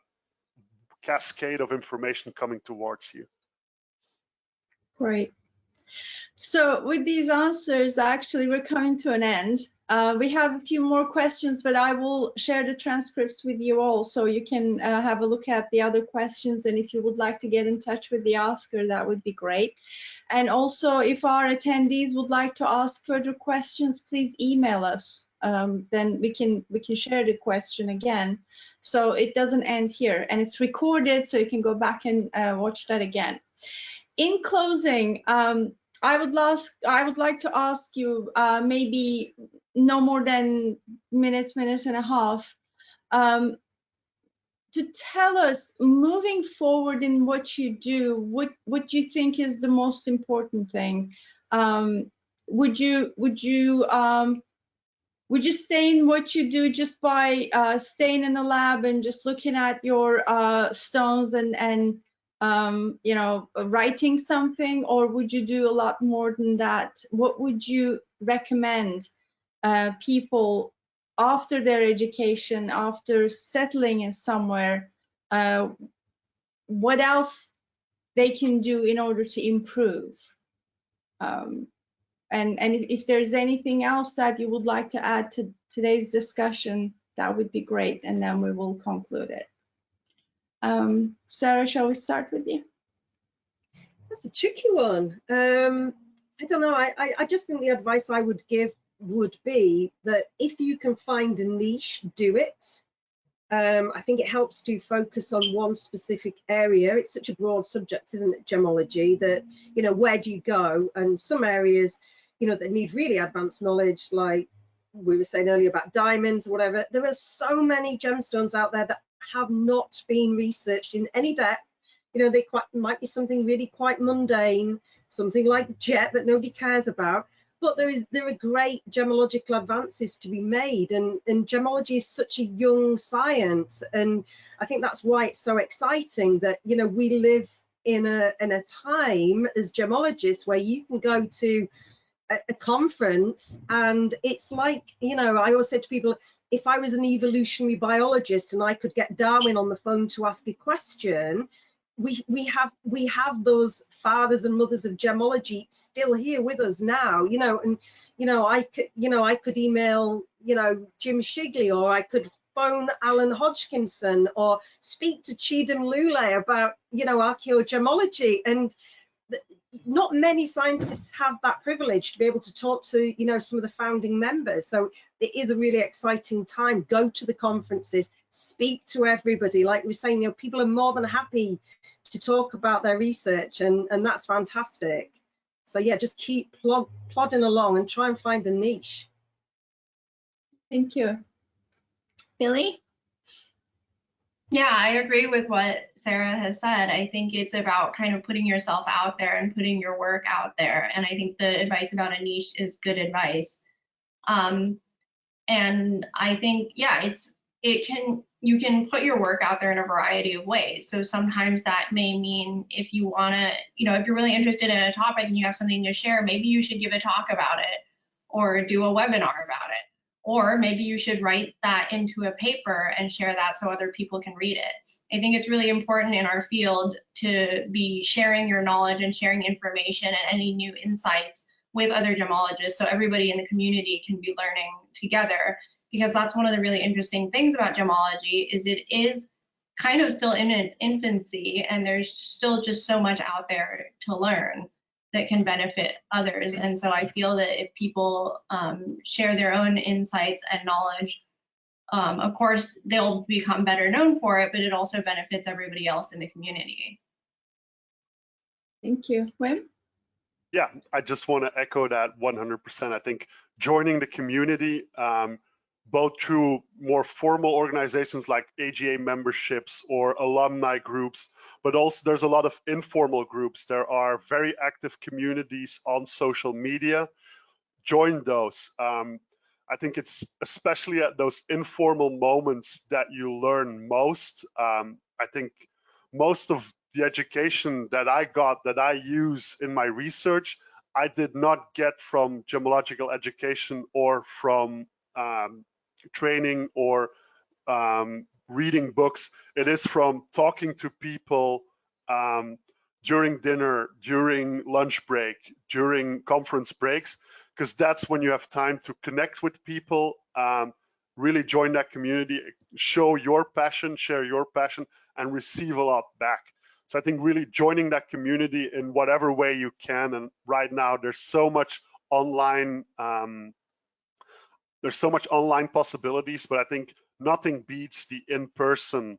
cascade of information coming towards you. Great. So with these answers, actually, we're coming to an end. We have a few more questions, but I will share the transcripts with you all so you can have a look at the other questions. And if you would like to get in touch with the asker, that would be great. And also, if our attendees would like to ask further questions, please email us. Then we can share the question again. So it doesn't end here, and it's recorded, so you can go back and watch that again. In closing, I would like to ask you, maybe no more than minute and a half, to tell us, moving forward in what you do, what you think is the most important thing. Would you stay in what you do just by staying in the lab and just looking at your stones and you know, writing something, or would you do a lot more than that? What would you recommend people after their education, after settling in somewhere, what else they can do in order to improve? And if there's anything else that you would like to add to today's discussion, that would be great, and then we will conclude it. Sarah, shall we start with you? That's a tricky one. I don't know. I just think the advice I would give would be that if you can find a niche, do it. I think it helps to focus on one specific area. It's such a broad subject, isn't it, gemology, that, you know, where do you go? And some areas, you know, that need really advanced knowledge, like we were saying earlier about diamonds or whatever. There are so many gemstones out there that have not been researched in any depth. You know, they might be something really quite mundane, something like jet that nobody cares about, but there are great gemological advances to be made, and gemology is such a young science, and I think that's why it's so exciting that, you know, we live in a time as gemologists where you can go to a conference and it's like, you know, I always say to people, if I was an evolutionary biologist and I could get Darwin on the phone to ask a question, we have those fathers and mothers of gemology still here with us now, and I could email Jim Shigley, or I could phone Alan Hodgkinson, or speak to Chidam Lule about archaeogemology. And not many scientists have that privilege to be able to talk to some of the founding members. So it is a really exciting time. Go to the conferences, speak to everybody. Like we're saying, people are more than happy to talk about their research, and that's fantastic. So yeah, just keep plodding along and try and find a niche. Thank you. Billy? Yeah, I agree with what Sarah has said. I think it's about kind of putting yourself out there and putting your work out there. And I think the advice about a niche is good advice. And I think, yeah, you can put your work out there in a variety of ways. So sometimes that may mean if you want to, if you're really interested in a topic and you have something to share, maybe you should give a talk about it or do a webinar about it. Or maybe you should write that into a paper and share that so other people can read it. I think it's really important in our field to be sharing your knowledge and sharing information and any new insights with other gemologists, so everybody in the community can be learning together, because that's one of the really interesting things about gemology is it is kind of still in its infancy, and there's still just so much out there to learn that can benefit others. And so I feel that if people share their own insights and knowledge, of course, they'll become better known for it, but it also benefits everybody else in the community. Thank you. Wim? Yeah, I just want to echo that 100%. I think joining the community, both through more formal organizations like AGA memberships or alumni groups, but also there's a lot of informal groups. There are very active communities on social media. Join those. I think it's especially at those informal moments that you learn most. I think most of the education that I got, that I use in my research, I did not get from gemological education or from training or reading books. It is from talking to people during dinner, during lunch break, during conference breaks, because that's when you have time to connect with people, really join that community, show your passion, share your passion, and receive a lot back. So I think really joining that community in whatever way you can. And right now there's so much online possibilities, but I think nothing beats the in-person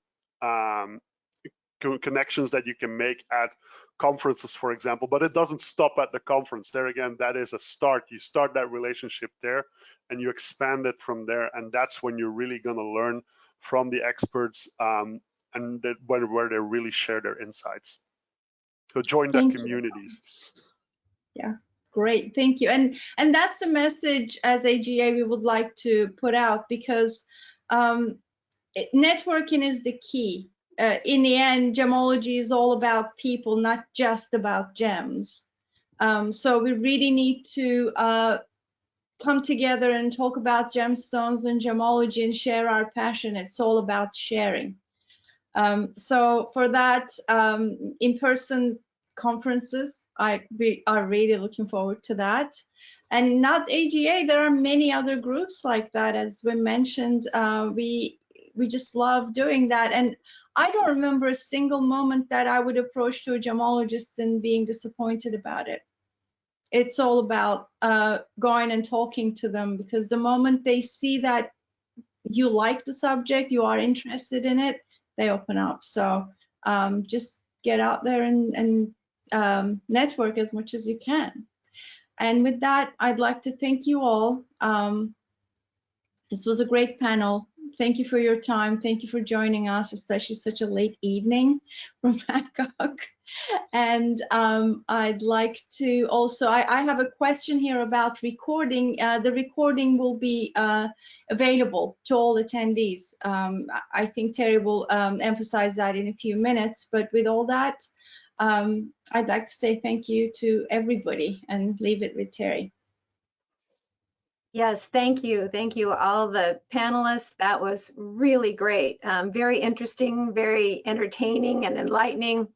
connections that you can make at conferences, for example. But it doesn't stop at the conference. There again, that is a start. You start that relationship there and you expand it from there. And that's when you're really going to learn from the experts and where they really share their insights. So join the communities. Yeah. Great, thank you. And that's the message as AGA we would like to put out, because networking is the key. In the end, gemology is all about people, not just about gems. So we really need to come together and talk about gemstones and gemology and share our passion. It's all about sharing. So for that, in-person conferences, we are really looking forward to that. And not AGA, there are many other groups like that, as we mentioned. We just love doing that. And I don't remember a single moment that I would approach to a gemologist and being disappointed about it. It's all about going and talking to them, because the moment they see that you like the subject, you are interested in it, they open up. So just get out there and network as much as you can. And with that, I'd like to thank you all. This was a great panel. Thank you for your time. Thank you for joining us, especially such a late evening from Bangkok. And I'd like to also, I have a question here about recording. The recording will be available to all attendees. I think Terry will emphasize that in a few minutes, but with all that, I'd like to say thank you to everybody and leave it with Terry. Yes, thank you. Thank you, all the panelists. That was really great. Very interesting, very entertaining and enlightening.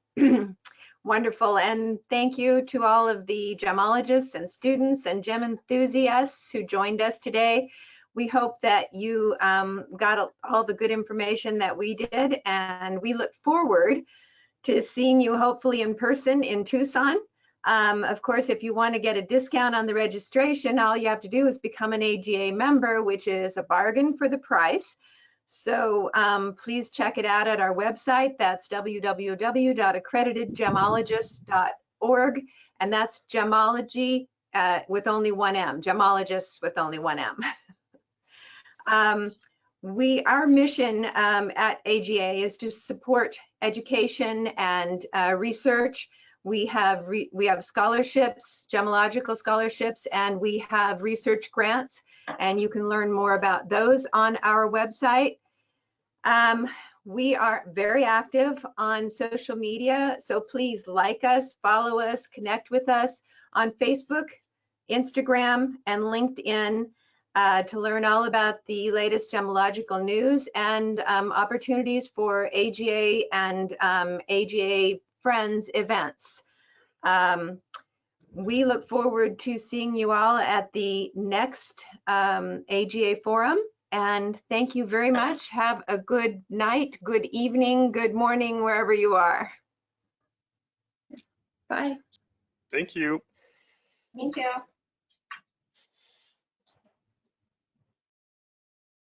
Wonderful. And thank you to all of the gemologists and students and gem enthusiasts who joined us today. We hope that you got all the good information that we did, and we look forward to seeing you hopefully in person in Tucson. Of course, if you want to get a discount on the registration, all you have to do is become an AGA member, which is a bargain for the price. So please check it out at our website. That's www.accreditedgemologist.org. And that's gemology with only one M, gemologists with only one M. Our mission at AGA is to support education and research. We have scholarships, gemological scholarships, and we have research grants, and you can learn more about those on our website. We are very active on social media, so please like us, follow us, connect with us on Facebook, Instagram, and LinkedIn to learn all about the latest gemological news and opportunities for AGA and AGA Friends events. We look forward to seeing you all at the next AGA forum, and thank you very much. Have a good night, good evening, good morning, wherever you are. Bye. Thank you. Thank you.